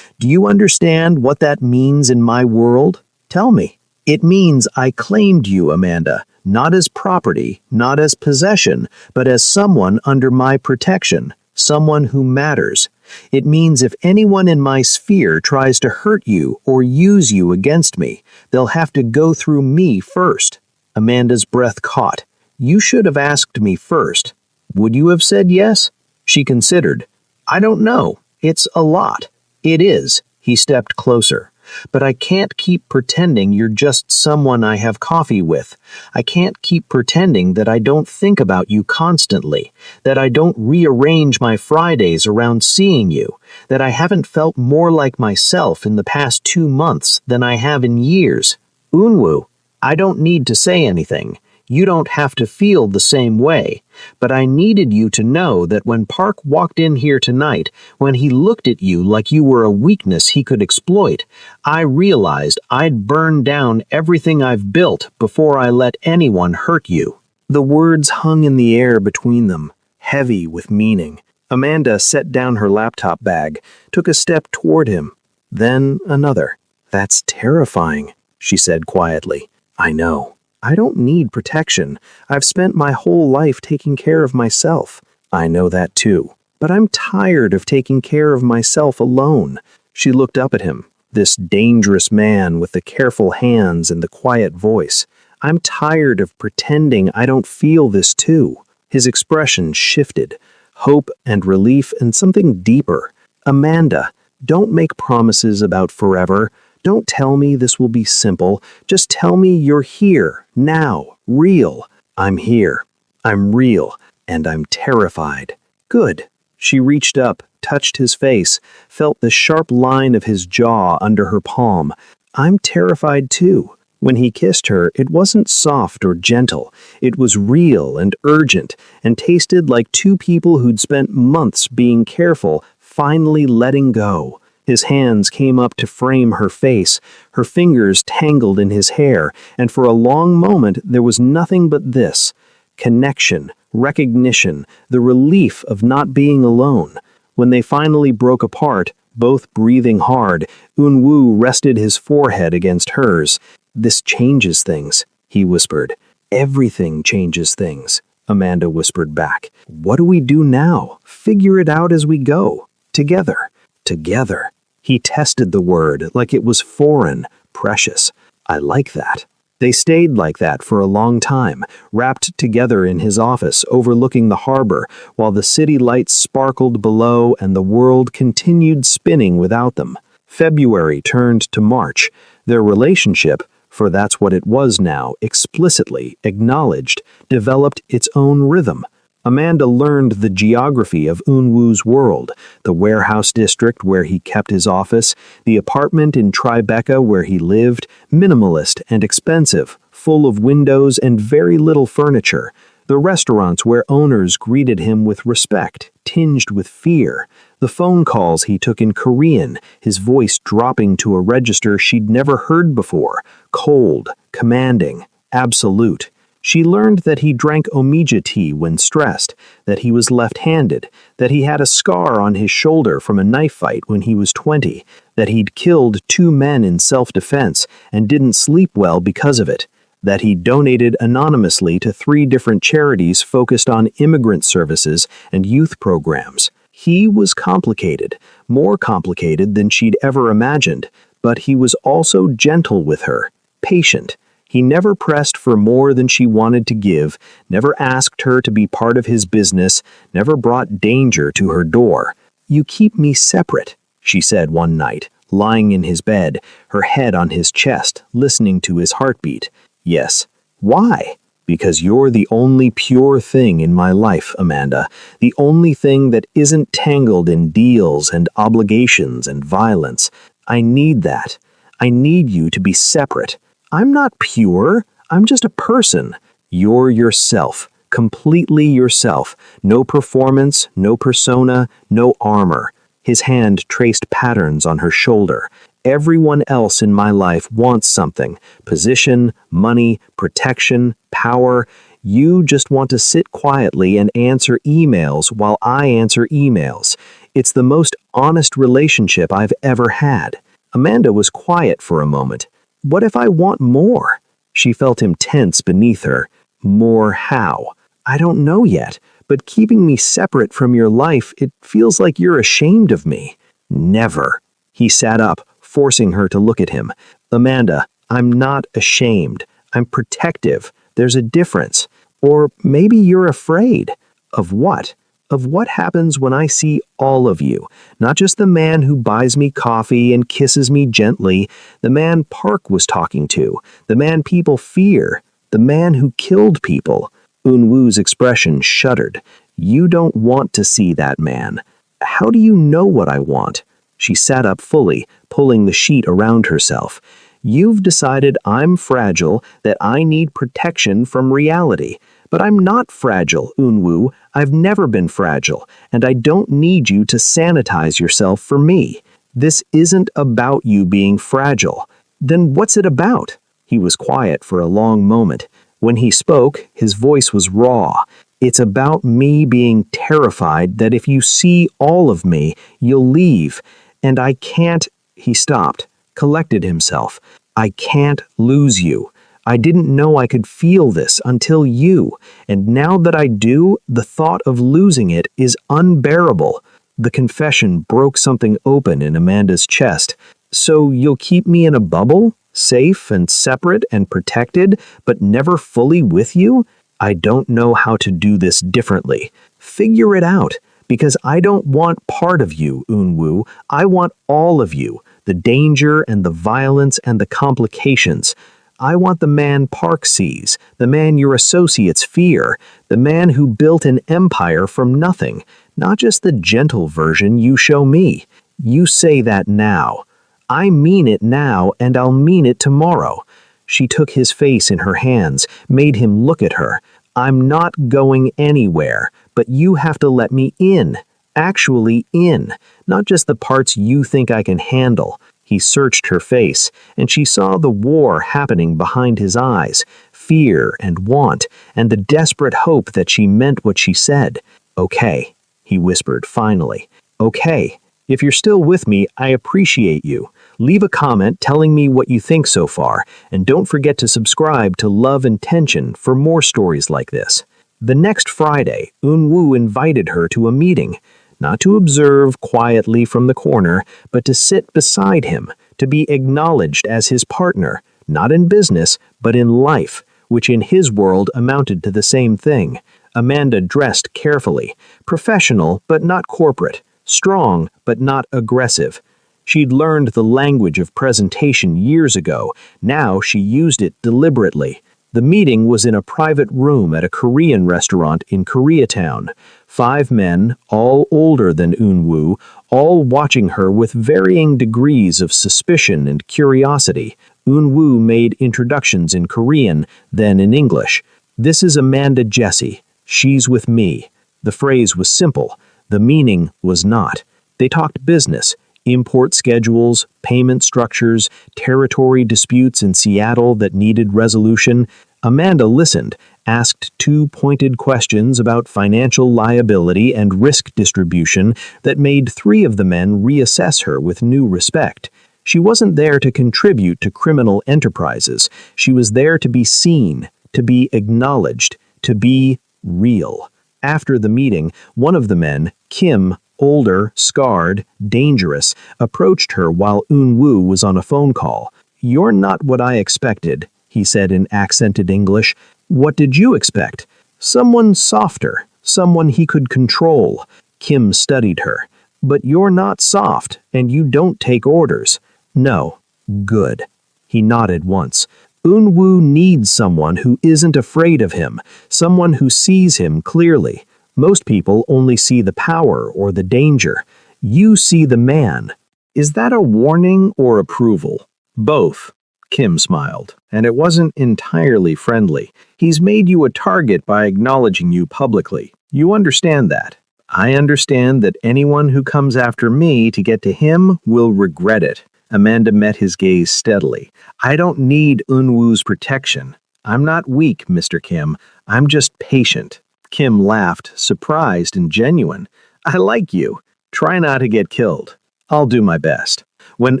Do you understand what that means in my world? Tell me. "It means I claimed you, Amanda, not as property, not as possession, but as someone under my protection, someone who matters. It means if anyone in my sphere tries to hurt you or use you against me, they'll have to go through me first." Amanda's breath caught. "You should have asked me first. Would you have said yes?" She considered. "I don't know. It's a lot." "It is." He stepped closer. "But I can't keep pretending you're just someone I have coffee with. I can't keep pretending that I don't think about you constantly, that I don't rearrange my Fridays around seeing you, that I haven't felt more like myself in the past 2 months than I have in years. Unwoo, I don't need to say anything. You don't have to feel the same way, but I needed you to know that when Park walked in here tonight, when he looked at you like you were a weakness he could exploit, I realized I'd burn down everything I've built before I let anyone hurt you." The words hung in the air between them, heavy with meaning. Amanda set down her laptop bag, took a step toward him, then another. "That's terrifying," she said quietly. "I know." I don't need protection. I've spent my whole life taking care of myself. I know that too. But I'm tired of taking care of myself alone. She looked up at him, this dangerous man with the careful hands and the quiet voice. I'm tired of pretending I don't feel this too. His expression shifted, hope and relief and something deeper. Amanda, don't make promises about forever. Don't tell me this will be simple. Just tell me you're here, now, real. I'm here. I'm real, and I'm terrified. Good. She reached up, touched his face, felt the sharp line of his jaw under her palm. I'm terrified too. When he kissed her, it wasn't soft or gentle. It was real and urgent, and tasted like two people who'd spent months being careful, finally letting go. His hands came up to frame her face, her fingers tangled in his hair, and for a long moment there was nothing but this: connection, recognition, the relief of not being alone. When they finally broke apart, both breathing hard, Eun-woo rested his forehead against hers. This changes things, he whispered. Everything changes things, Amanda whispered back. What do we do now? Figure it out as we go. Together. Together. He tested the word like it was foreign, precious. I like that. They stayed like that for a long time, wrapped together in his office overlooking the harbor, while the city lights sparkled below and the world continued spinning without them. February turned to March. Their relationship, for that's what it was now, explicitly acknowledged, developed its own rhythm. Amanda learned the geography of Eun-woo's world, the warehouse district where he kept his office, the apartment in Tribeca where he lived, minimalist and expensive, full of windows and very little furniture, the restaurants where owners greeted him with respect, tinged with fear, the phone calls he took in Korean, his voice dropping to a register she'd never heard before, cold, commanding, absolute. She learned that he drank omega tea when stressed, that he was left-handed, that he had a scar on his shoulder from a knife fight when he was 20, that he'd killed 2 men in self-defense and didn't sleep well because of it, that he donated anonymously to 3 different charities focused on immigrant services and youth programs. He was complicated, more complicated than she'd ever imagined, but he was also gentle with her, patient. He never pressed for more than she wanted to give, never asked her to be part of his business, never brought danger to her door. You keep me separate, she said one night, lying in his bed, her head on his chest, listening to his heartbeat. Yes. Why? Because you're the only pure thing in my life, Amanda. The only thing that isn't tangled in deals and obligations and violence. I need that. I need you to be separate. I'm not pure. I'm just a person. You're yourself, completely yourself. No performance, no persona, no armor. His hand traced patterns on her shoulder. Everyone else in my life wants something. Position, money, protection, power. You just want to sit quietly and answer emails while I answer emails. It's the most honest relationship I've ever had. Amanda was quiet for a moment. What if I want more? She felt him tense beneath her. More how? I don't know yet, but keeping me separate from your life, it feels like you're ashamed of me. Never. He sat up, forcing her to look at him. Amanda, I'm not ashamed. I'm protective. There's a difference. Or maybe you're afraid. Of what? Of what happens when I see all of you, not just the man who buys me coffee and kisses me gently, the man Park was talking to, the man people fear, the man who killed people. Eun-woo's expression shuddered. You don't want to see that man. How do you know what I want? She sat up fully, pulling the sheet around herself. You've decided I'm fragile, that I need protection from reality. But I'm not fragile, Eun-woo. I've never been fragile, and I don't need you to sanitize yourself for me. This isn't about you being fragile. Then what's it about? He was quiet for a long moment. When he spoke, his voice was raw. It's about me being terrified that if you see all of me, you'll leave. And I can't... He stopped, collected himself. I can't lose you. I didn't know I could feel this until you, and now that I do, the thought of losing it is unbearable." The confession broke something open in Amanda's chest. "So you'll keep me in a bubble? Safe and separate and protected, but never fully with you? I don't know how to do this differently. Figure it out, because I don't want part of you, Unwoo. I want all of you, the danger and the violence and the complications. I want the man Park sees, the man your associates fear, the man who built an empire from nothing, not just the gentle version you show me. You say that now. I mean it now, and I'll mean it tomorrow." She took his face in her hands, made him look at her. "I'm not going anywhere, but you have to let me in. Actually in, not just the parts you think I can handle." He searched her face, and she saw the war happening behind his eyes, fear and want, and the desperate hope that she meant what she said. "Okay," he whispered finally. "Okay. If you're still with me, I appreciate you. Leave a comment telling me what you think so far, and don't forget to subscribe to Love and Tension for more stories like this." The next Friday, Unwoo invited her to a meeting, not to observe quietly from the corner, but to sit beside him, to be acknowledged as his partner, not in business, but in life, which in his world amounted to the same thing. Amanda dressed carefully, professional but not corporate, strong but not aggressive. She'd learned the language of presentation years ago. Now she used it deliberately. The meeting was in a private room at a Korean restaurant in Koreatown. 5 men, all older than Unwoo, all watching her with varying degrees of suspicion and curiosity. Unwoo made introductions in Korean, then in English. "This is Amanda Jessie. She's with me." The phrase was simple. The meaning was not. They talked business, import schedules, payment structures, territory disputes in Seattle that needed resolution. Amanda listened, asked 2 pointed questions about financial liability and risk distribution that made 3 of the men reassess her with new respect. She wasn't there to contribute to criminal enterprises. She was there to be seen, to be acknowledged, to be real. After the meeting, one of the men, Kim, older, scarred, dangerous, approached her while Unwoo was on a phone call. "You're not what I expected," he said in accented English. "What did you expect?" "Someone softer, someone he could control." Kim studied her. "But you're not soft, and you don't take orders." "No." "Good." He nodded once. Unwoo needs someone who isn't afraid of him, someone who sees him clearly. Most people only see the power or the danger. You see the man. Is that a warning or approval? Both. Kim smiled, and it wasn't entirely friendly. He's made you a target by acknowledging you publicly. You understand that. I understand that anyone who comes after me to get to him will regret it. Amanda met his gaze steadily. I don't need Unwoo's protection. I'm not weak, Mr. Kim. I'm just patient. Kim laughed, surprised and genuine. I like you. Try not to get killed. I'll do my best. When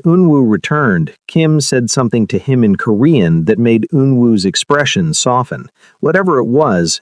Unwoo returned, Kim said something to him in Korean that made Unwoo's expression soften. Whatever it was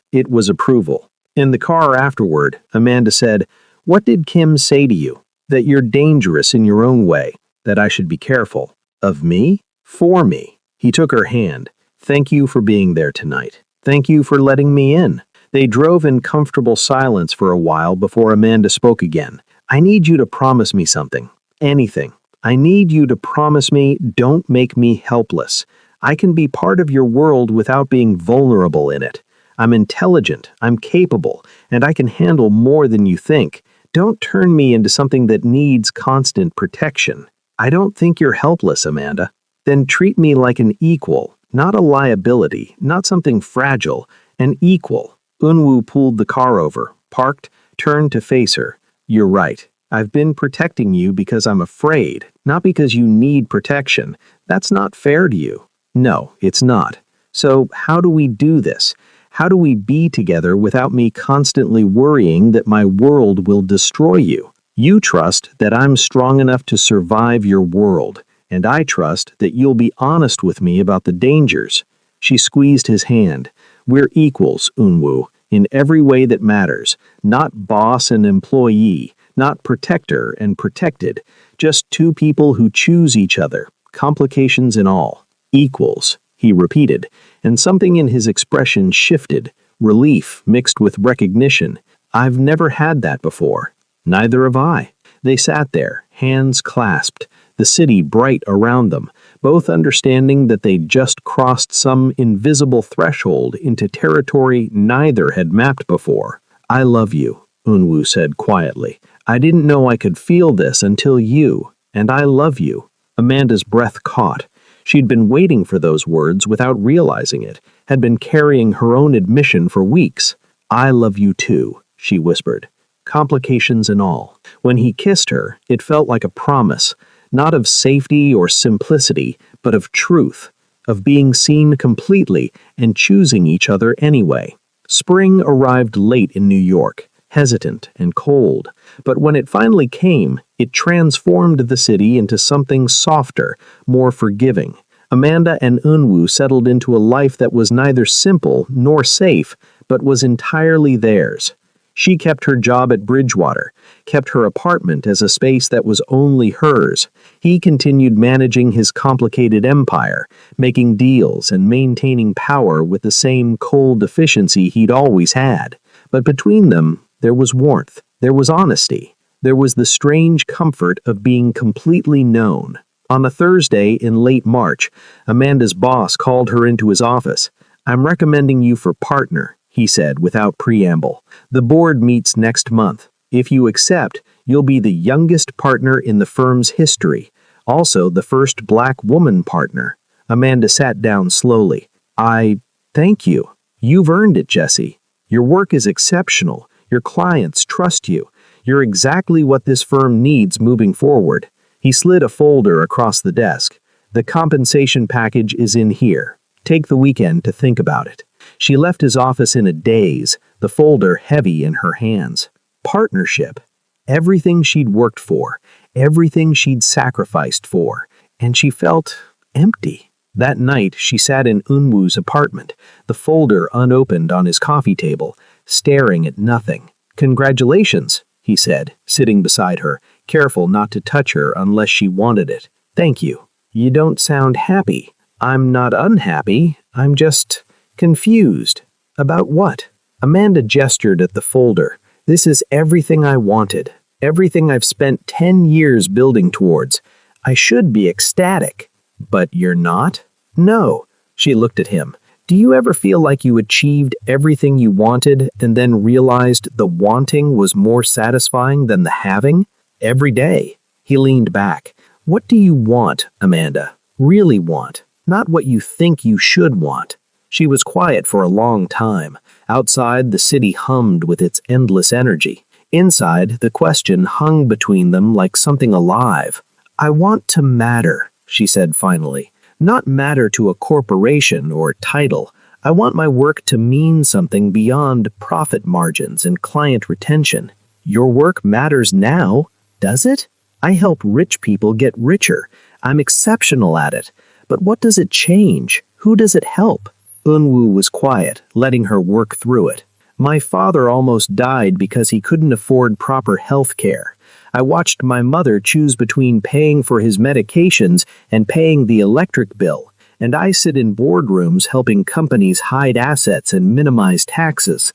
approval. In the car afterward, Amanda said, What did Kim say to you? That you're dangerous in your own way, that I should be careful. Of me? For me. He took her hand. Thank you for being there tonight. Thank you for letting me in. They drove in comfortable silence for a while before Amanda spoke again. I need you to promise me something. Anything. I need you to promise me don't make me helpless. I can be part of your world without being vulnerable in it. I'm intelligent, I'm capable, and I can handle more than you think. Don't turn me into something that needs constant protection. I don't think you're helpless, Amanda. Then treat me like an equal, not a liability, not something fragile, an equal. Unwoo pulled the car over, parked, turned to face her. You're right. I've been protecting you because I'm afraid, not because you need protection. That's not fair to you. No, it's not. So how do we do this? How do we be together without me constantly worrying that my world will destroy you? You trust that I'm strong enough to survive your world, and I trust that you'll be honest with me about the dangers. She squeezed his hand. We're equals, Unwoo, in every way that matters. Not boss and employee, not protector and protected. Just two people who choose each other, complications and all. Equals, he repeated, and something in his expression shifted, relief mixed with recognition. I've never had that before. Neither have I. They sat there, hands clasped, the city bright around them, both understanding that they'd just crossed some invisible threshold into territory neither had mapped before. I love you, Unwoo said quietly. I didn't know I could feel this until you, and I love you. Amanda's breath caught. She'd been waiting for those words without realizing it, had been carrying her own admission for weeks. I love you too, she whispered. Complications and all. When he kissed her, it felt like a promise, not of safety or simplicity, but of truth, of being seen completely and choosing each other anyway. Spring arrived late in New York, hesitant and cold, but when it finally came, it transformed the city into something softer, more forgiving. Amanda and Unwoo settled into a life that was neither simple nor safe, but was entirely theirs. She kept her job at Bridgewater, kept her apartment as a space that was only hers. He continued managing his complicated empire, making deals and maintaining power with the same cold efficiency he'd always had. But between them, there was warmth, there was honesty, there was the strange comfort of being completely known. On a Thursday in late March, Amanda's boss called her into his office. I'm recommending you for partner, he said without preamble. The board meets next month. If you accept, you'll be the youngest partner in the firm's history, also the first black woman partner. Amanda sat down slowly. Thank you. You've earned it, Jesse. Your work is exceptional. Your clients trust you. You're exactly what this firm needs moving forward. He slid a folder across the desk. The compensation package is in here. Take the weekend to think about it. She left his office in a daze, the folder heavy in her hands. Partnership. Everything she'd worked for, everything she'd sacrificed for, and she felt empty. That night, she sat in Unwoo's apartment, the folder unopened on his coffee table, staring at nothing. Congratulations, he said, sitting beside her, careful not to touch her unless she wanted it. Thank you. You don't sound happy. I'm not unhappy. I'm just confused. About what? Amanda gestured at the folder. This is everything I wanted. Everything I've spent 10 years building towards. I should be ecstatic. But you're not? No. She looked at him. Do you ever feel like you achieved everything you wanted and then realized the wanting was more satisfying than the having? Every day. He leaned back. What do you want, Amanda? Really want? Not what you think you should want. She was quiet for a long time. Outside, the city hummed with its endless energy. Inside, the question hung between them like something alive. I want to matter, she said finally. Not matter to a corporation or title. I want my work to mean something beyond profit margins and client retention. Your work matters now, does it? I help rich people get richer. I'm exceptional at it. But what does it change? Who does it help? Unwoo was quiet, letting her work through it. My father almost died because he couldn't afford proper health care. I watched my mother choose between paying for his medications and paying the electric bill, and I sit in boardrooms helping companies hide assets and minimize taxes.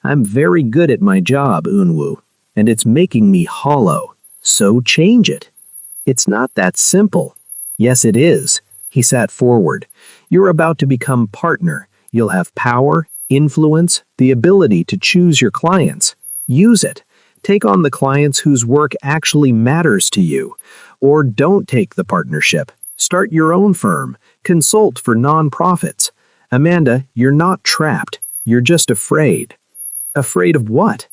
I'm very good at my job, Unwoo, and it's making me hollow. So change it. It's not that simple. Yes, it is. He sat forward. You're about to become partner. You'll have power, influence, the ability to choose your clients. Use it. Take on the clients whose work actually matters to you. Or don't take the partnership. Start your own firm. Consult for nonprofits. Amanda, you're not trapped. You're just afraid. Afraid of what?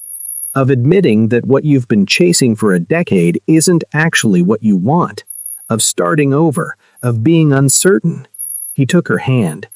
Of admitting that what you've been chasing for a decade isn't actually what you want. Of starting over. Of being uncertain. He took her hand.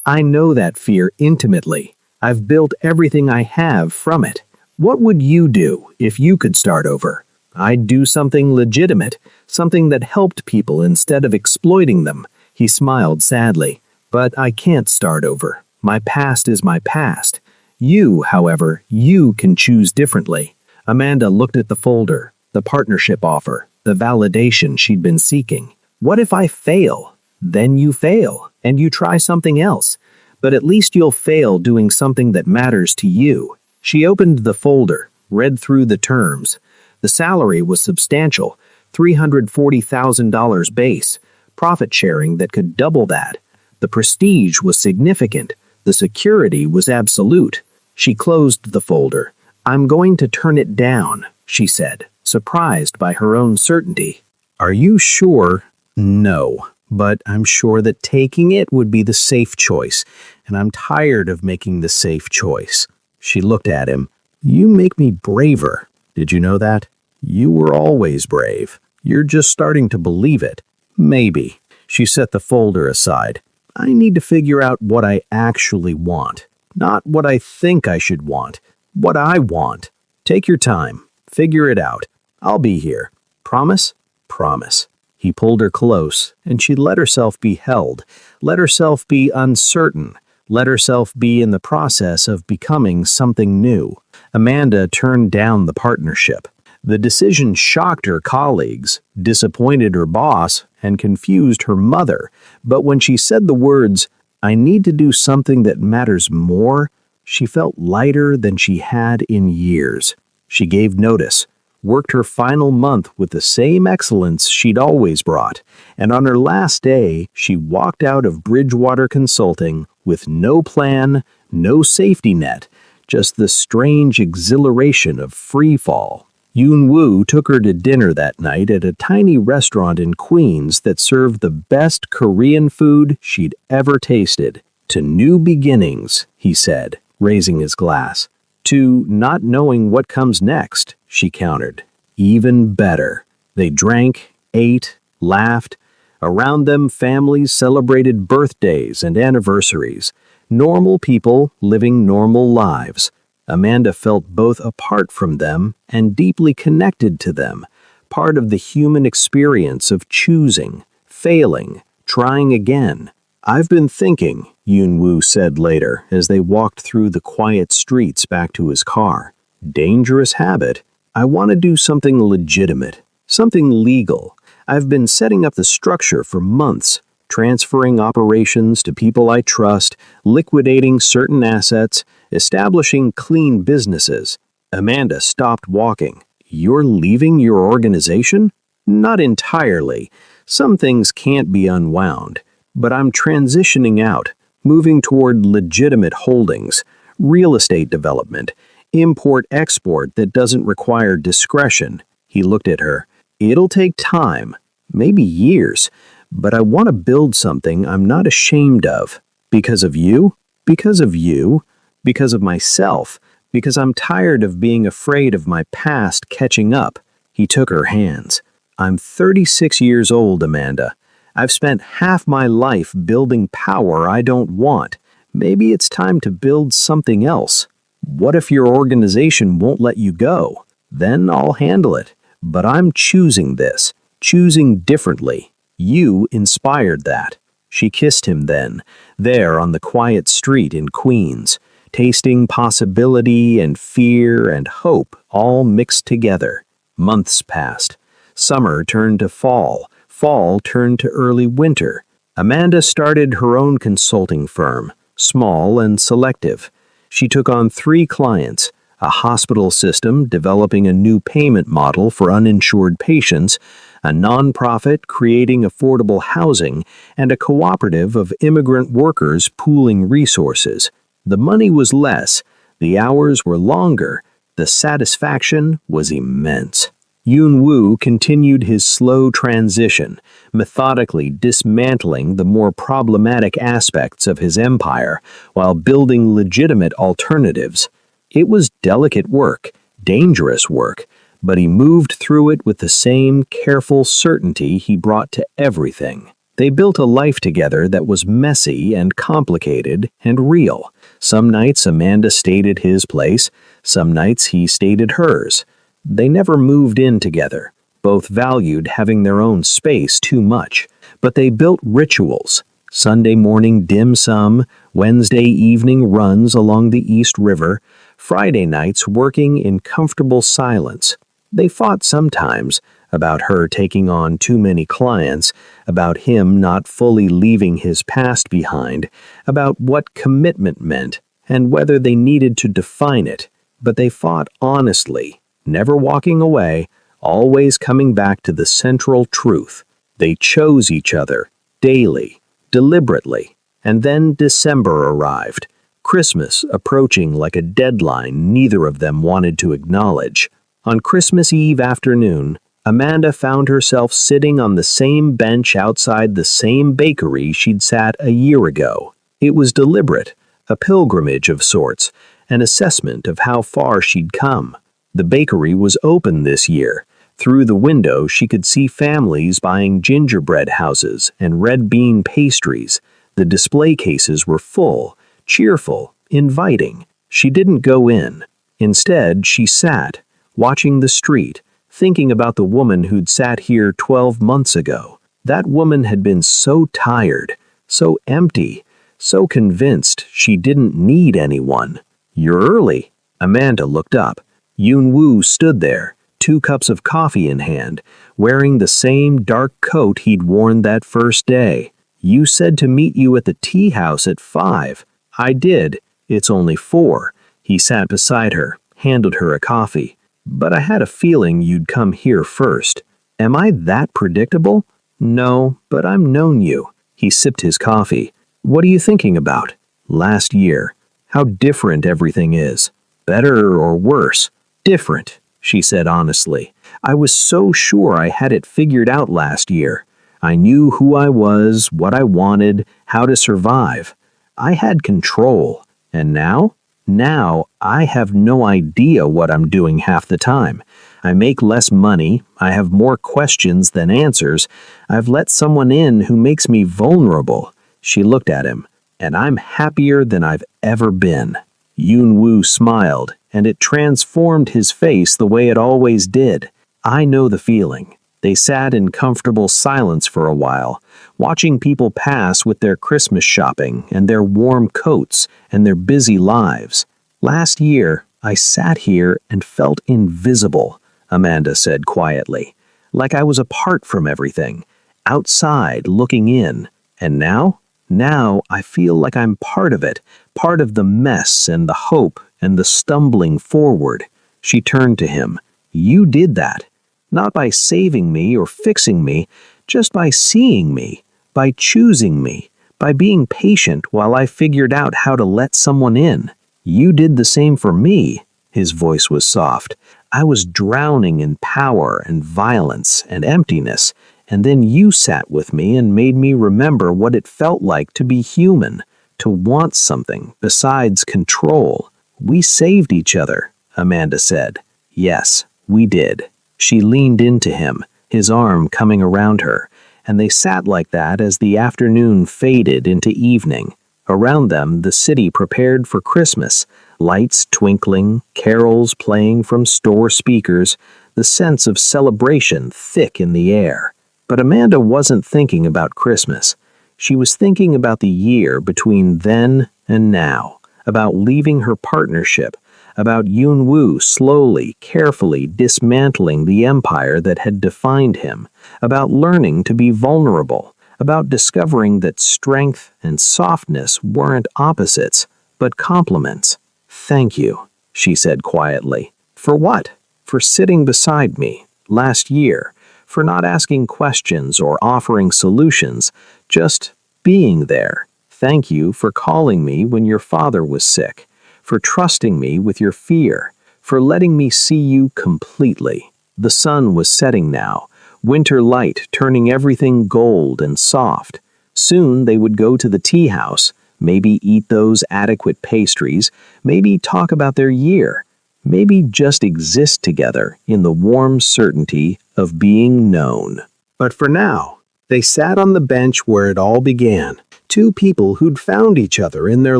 I know that fear intimately. I've built everything I have from it. What would you do if you could start over? I'd do something legitimate, something that helped people instead of exploiting them. He smiled sadly. But I can't start over. My past is my past. You, however, you can choose differently. Amanda looked at the folder, the partnership offer, the validation she'd been seeking. What if I fail? Then you fail, and you try something else. But at least you'll fail doing something that matters to you. She opened the folder, read through the terms. The salary was substantial, $340,000 base, profit sharing that could double that. The prestige was significant. The security was absolute. She closed the folder. I'm going to turn it down, she said, surprised by her own certainty. Are you sure? No, but I'm sure that taking it would be the safe choice, and I'm tired of making the safe choice. She looked at him. You make me braver. Did you know that? You were always brave. You're just starting to believe it. Maybe. She set the folder aside. I need to figure out what I actually want. Not what I think I should want. What I want. Take your time. Figure it out. I'll be here. Promise? Promise. He pulled her close, and she let herself be held. Let herself be uncertain. Let herself be in the process of becoming something new. Amanda turned down the partnership. The decision shocked her colleagues, disappointed her boss, and confused her mother. But when she said the words, I need to do something that matters more, she felt lighter than she had in years. She gave notice, worked her final month with the same excellence she'd always brought, and on her last day, she walked out of Bridgewater Consulting with no plan, no safety net, just the strange exhilaration of free fall. Yoon-woo took her to dinner that night at a tiny restaurant in Queens that served the best Korean food she'd ever tasted. To new beginnings, he said, raising his glass. To not knowing what comes next, she countered. Even better. They drank, ate, laughed. Around them, families celebrated birthdays and anniversaries. Normal people living normal lives. Amanda felt both apart from them and deeply connected to them, part of the human experience of choosing, failing, trying again. I've been thinking, Yoon-woo said later as they walked through the quiet streets back to his car. Dangerous habit. I want to do something legitimate, something legal. I've been setting up the structure for months, transferring operations to people I trust, liquidating certain assets, establishing clean businesses. Amanda stopped walking. You're leaving your organization? Not entirely. Some things can't be unwound. But I'm transitioning out, moving toward legitimate holdings, real estate development, import-export that doesn't require discretion. He looked at her. It'll take time, maybe years, but I want to build something I'm not ashamed of. Because of you? Because of you? Because of myself? Because I'm tired of being afraid of my past catching up. He took her hands. I'm 36 years old, Amanda. I've spent half my life building power I don't want. Maybe it's time to build something else. What if your organization won't let you go? Then I'll handle it. But I'm choosing this, choosing differently. You inspired that. She kissed him then, there on the quiet street in Queens, tasting possibility and fear and hope all mixed together. Months passed. Summer turned to fall. Fall turned to early winter. Amanda started her own consulting firm, small and selective. She took on 3 clients, a hospital system developing a new payment model for uninsured patients, a nonprofit creating affordable housing, and a cooperative of immigrant workers pooling resources. The money was less, the hours were longer, the satisfaction was immense. Yoon-woo continued his slow transition, methodically dismantling the more problematic aspects of his empire while building legitimate alternatives. It was delicate work, dangerous work, but he moved through it with the same careful certainty he brought to everything. They built a life together that was messy and complicated and real. Some nights Amanda stayed at his place, some nights he stayed at hers. They never moved in together. Both valued having their own space too much, but they built rituals, Sunday morning dim sum, Wednesday evening runs along the East River, Friday nights working in comfortable silence. They fought sometimes about her taking on too many clients, about him not fully leaving his past behind, about what commitment meant and whether they needed to define it. But they fought honestly, never walking away, always coming back to the central truth. They chose each other, daily, deliberately. And then December arrived, Christmas approaching like a deadline neither of them wanted to acknowledge. On Christmas Eve afternoon, Amanda found herself sitting on the same bench outside the same bakery she'd sat a year ago. It was deliberate, a pilgrimage of sorts, an assessment of how far she'd come. The bakery was open this year. Through the window, she could see families buying gingerbread houses and red bean pastries. The display cases were full, cheerful, inviting. She didn't go in. Instead, she sat, watching the street, thinking about the woman who'd sat here 12 months ago. That woman had been so tired, so empty, so convinced she didn't need anyone. "You're early." Amanda looked up. Yoon-woo stood there, 2 cups of coffee in hand, wearing the same dark coat he'd worn that first day. "You said to meet you at the tea house at 5. "I did. It's only 4. He sat beside her, handed her a coffee. "But I had a feeling you'd come here first. Am I that predictable?" "No, but I've known you." He sipped his coffee. "What are you thinking about?" "Last year. How different everything is. Better or worse?" "Different," she said honestly. "I was so sure I had it figured out last year. I knew who I was, what I wanted, how to survive. I had control. And now? Now, I have no idea what I'm doing half the time. I make less money, I have more questions than answers, I've let someone in who makes me vulnerable." She looked at him. "And I'm happier than I've ever been." Yoon-woo smiled, and it transformed his face the way it always did. "I know the feeling." They sat in comfortable silence for a while, watching people pass with their Christmas shopping and their warm coats and their busy lives. "Last year, I sat here and felt invisible," Amanda said quietly, "like I was apart from everything, outside looking in. And now? Now I feel like I'm part of it, part of the mess and the hope and the stumbling forward." She turned to him. "You did that. Not by saving me or fixing me, just by seeing me, by choosing me, by being patient while I figured out how to let someone in. You did the same for me." His voice was soft. "I was drowning in power and violence and emptiness, and then you sat with me and made me remember what it felt like to be human, to want something besides control. We saved each other," Amanda said. "Yes, we did." She leaned into him, his arm coming around her, and they sat like that as the afternoon faded into evening. Around them, the city prepared for Christmas, lights twinkling, carols playing from store speakers, the sense of celebration thick in the air. But Amanda wasn't thinking about Christmas. She was thinking about the year between then and now, about leaving her partnership, about Yoon-woo slowly, carefully dismantling the empire that had defined him, about learning to be vulnerable, about discovering that strength and softness weren't opposites, but complements. "Thank you," she said quietly. "For what? For sitting beside me, last year, for not asking questions or offering solutions, just being there. Thank you for calling me when your father was sick, for trusting me with your fear, for letting me see you completely." The sun was setting now, winter light turning everything gold and soft. Soon they would go to the tea house, maybe eat those adequate pastries, maybe talk about their year, maybe just exist together in the warm certainty of being known. But for now, they sat on the bench where it all began. 2 people who'd found each other in their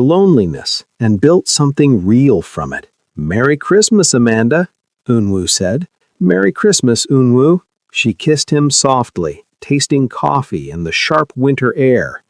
loneliness and built something real from it. "Merry Christmas, Amanda," Yoon-woo said. "Merry Christmas, Yoon-woo." She kissed him softly, tasting coffee and the sharp winter air.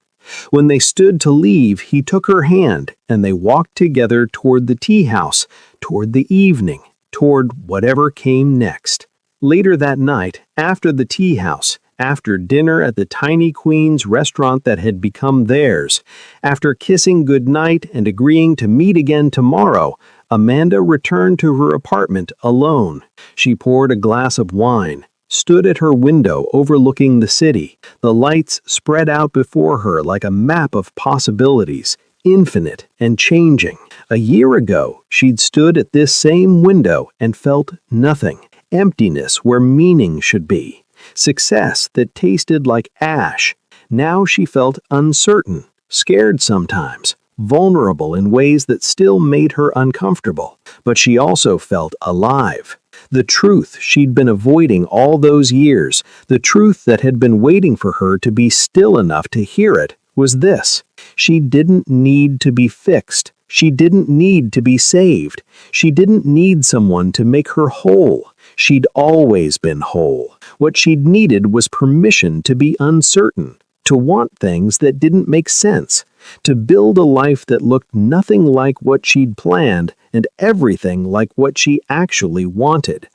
When they stood to leave, he took her hand, and they walked together toward the tea house, toward the evening, toward whatever came next. Later that night, after the tea house, after dinner at the Tiny Queen's restaurant that had become theirs, after kissing goodnight and agreeing to meet again tomorrow, Amanda returned to her apartment alone. She poured a glass of wine, stood at her window overlooking the city. The lights spread out before her like a map of possibilities, infinite and changing. A year ago, she'd stood at this same window and felt nothing. Emptiness where meaning should be. Success that tasted like ash. Now she felt uncertain, scared sometimes, vulnerable in ways that still made her uncomfortable. But she also felt alive. The truth she'd been avoiding all those years, the truth that had been waiting for her to be still enough to hear it, was this. She didn't need to be fixed. She didn't need to be saved. She didn't need someone to make her whole. She'd always been whole. What she'd needed was permission to be uncertain, to want things that didn't make sense, to build a life that looked nothing like what she'd planned and everything like what she actually wanted.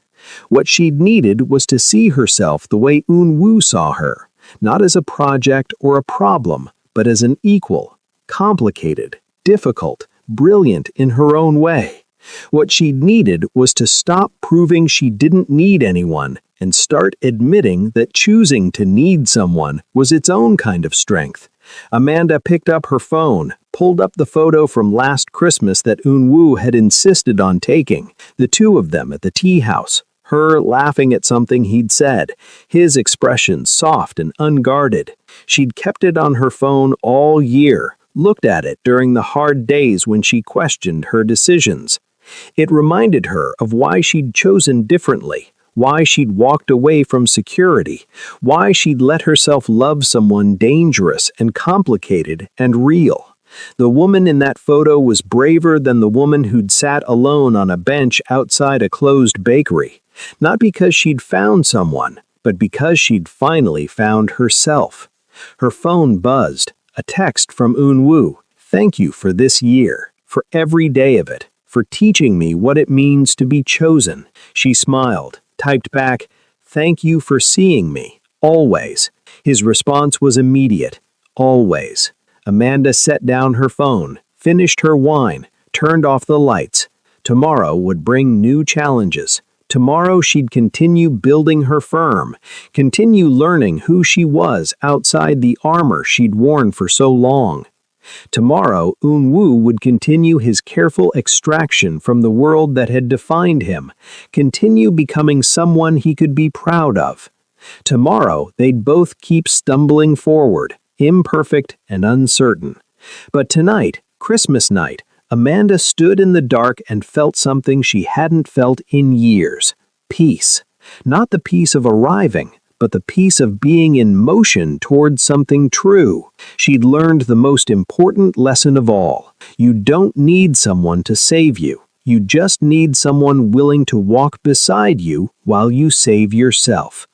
What she'd needed was to see herself the way Eun-woo saw her, not as a project or a problem, but as an equal, complicated, difficult, brilliant in her own way. What she'd needed was to stop proving she didn't need anyone and start admitting that choosing to need someone was its own kind of strength. Amanda picked up her phone, pulled up the photo from last Christmas that Eun-woo had insisted on taking, the two of them at the tea house, her laughing at something he'd said, his expression soft and unguarded. She'd kept it on her phone all year, looked at it during the hard days when she questioned her decisions. It reminded her of why she'd chosen differently, why she'd walked away from security, why she'd let herself love someone dangerous and complicated and real. The woman in that photo was braver than the woman who'd sat alone on a bench outside a closed bakery, not because she'd found someone, but because she'd finally found herself. Her phone buzzed, a text from Eun-woo. "Thank you for this year, for every day of it, for teaching me what it means to be chosen." She smiled, typed back, "Thank you for seeing me, always." His response was immediate, "Always." Amanda set down her phone, finished her wine, turned off the lights. Tomorrow would bring new challenges. Tomorrow she'd continue building her firm, continue learning who she was outside the armor she'd worn for so long. Tomorrow, Eun-woo would continue his careful extraction from the world that had defined him, continue becoming someone he could be proud of. Tomorrow, they'd both keep stumbling forward, imperfect and uncertain. But tonight, Christmas night, Amanda stood in the dark and felt something she hadn't felt in years. Peace. Not the peace of arriving, but the peace of being in motion toward something true. She'd learned the most important lesson of all. You don't need someone to save you. You just need someone willing to walk beside you while you save yourself.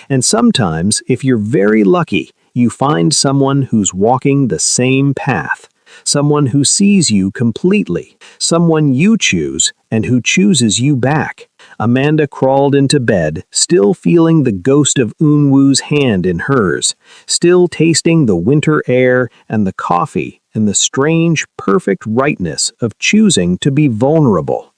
And sometimes, if you're very lucky, you find someone who's walking the same path. Someone who sees you completely, someone you choose and who chooses you back. Amanda crawled into bed, still feeling the ghost of Eun-woo's hand in hers, still tasting the winter air and the coffee and the strange, perfect rightness of choosing to be vulnerable.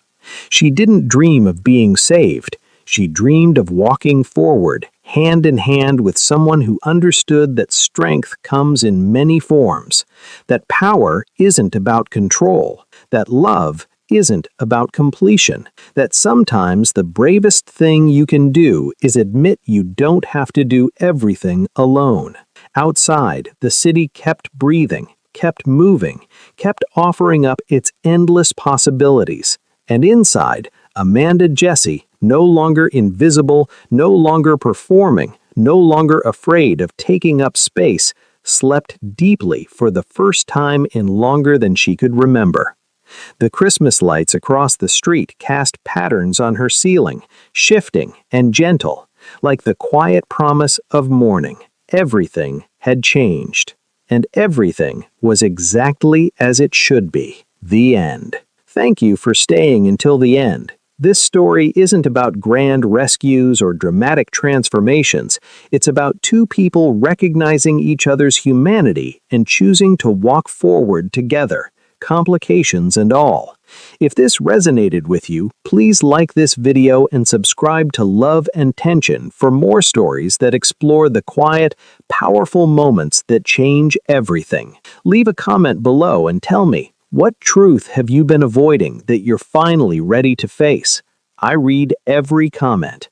She didn't dream of being saved. She dreamed of walking forward, hand in hand with someone who understood that strength comes in many forms, that power isn't about control, that love isn't about completion, that sometimes the bravest thing you can do is admit you don't have to do everything alone. Outside, the city kept breathing, kept moving, kept offering up its endless possibilities. And inside, Amanda Jessie, no longer invisible, no longer performing, no longer afraid of taking up space, slept deeply for the first time in longer than she could remember. The Christmas lights across the street cast patterns on her ceiling, shifting and gentle, like the quiet promise of morning. Everything had changed. and everything was exactly as it should be. The end. Thank you for staying until the end. This story isn't about grand rescues or dramatic transformations. It's about two people recognizing each other's humanity and choosing to walk forward together, complications and all. If this resonated with you, please like this video and subscribe to Love and Tension for more stories that explore the quiet, powerful moments that change everything. Leave a comment below and tell me, what truth have you been avoiding that you're finally ready to face? I read every comment.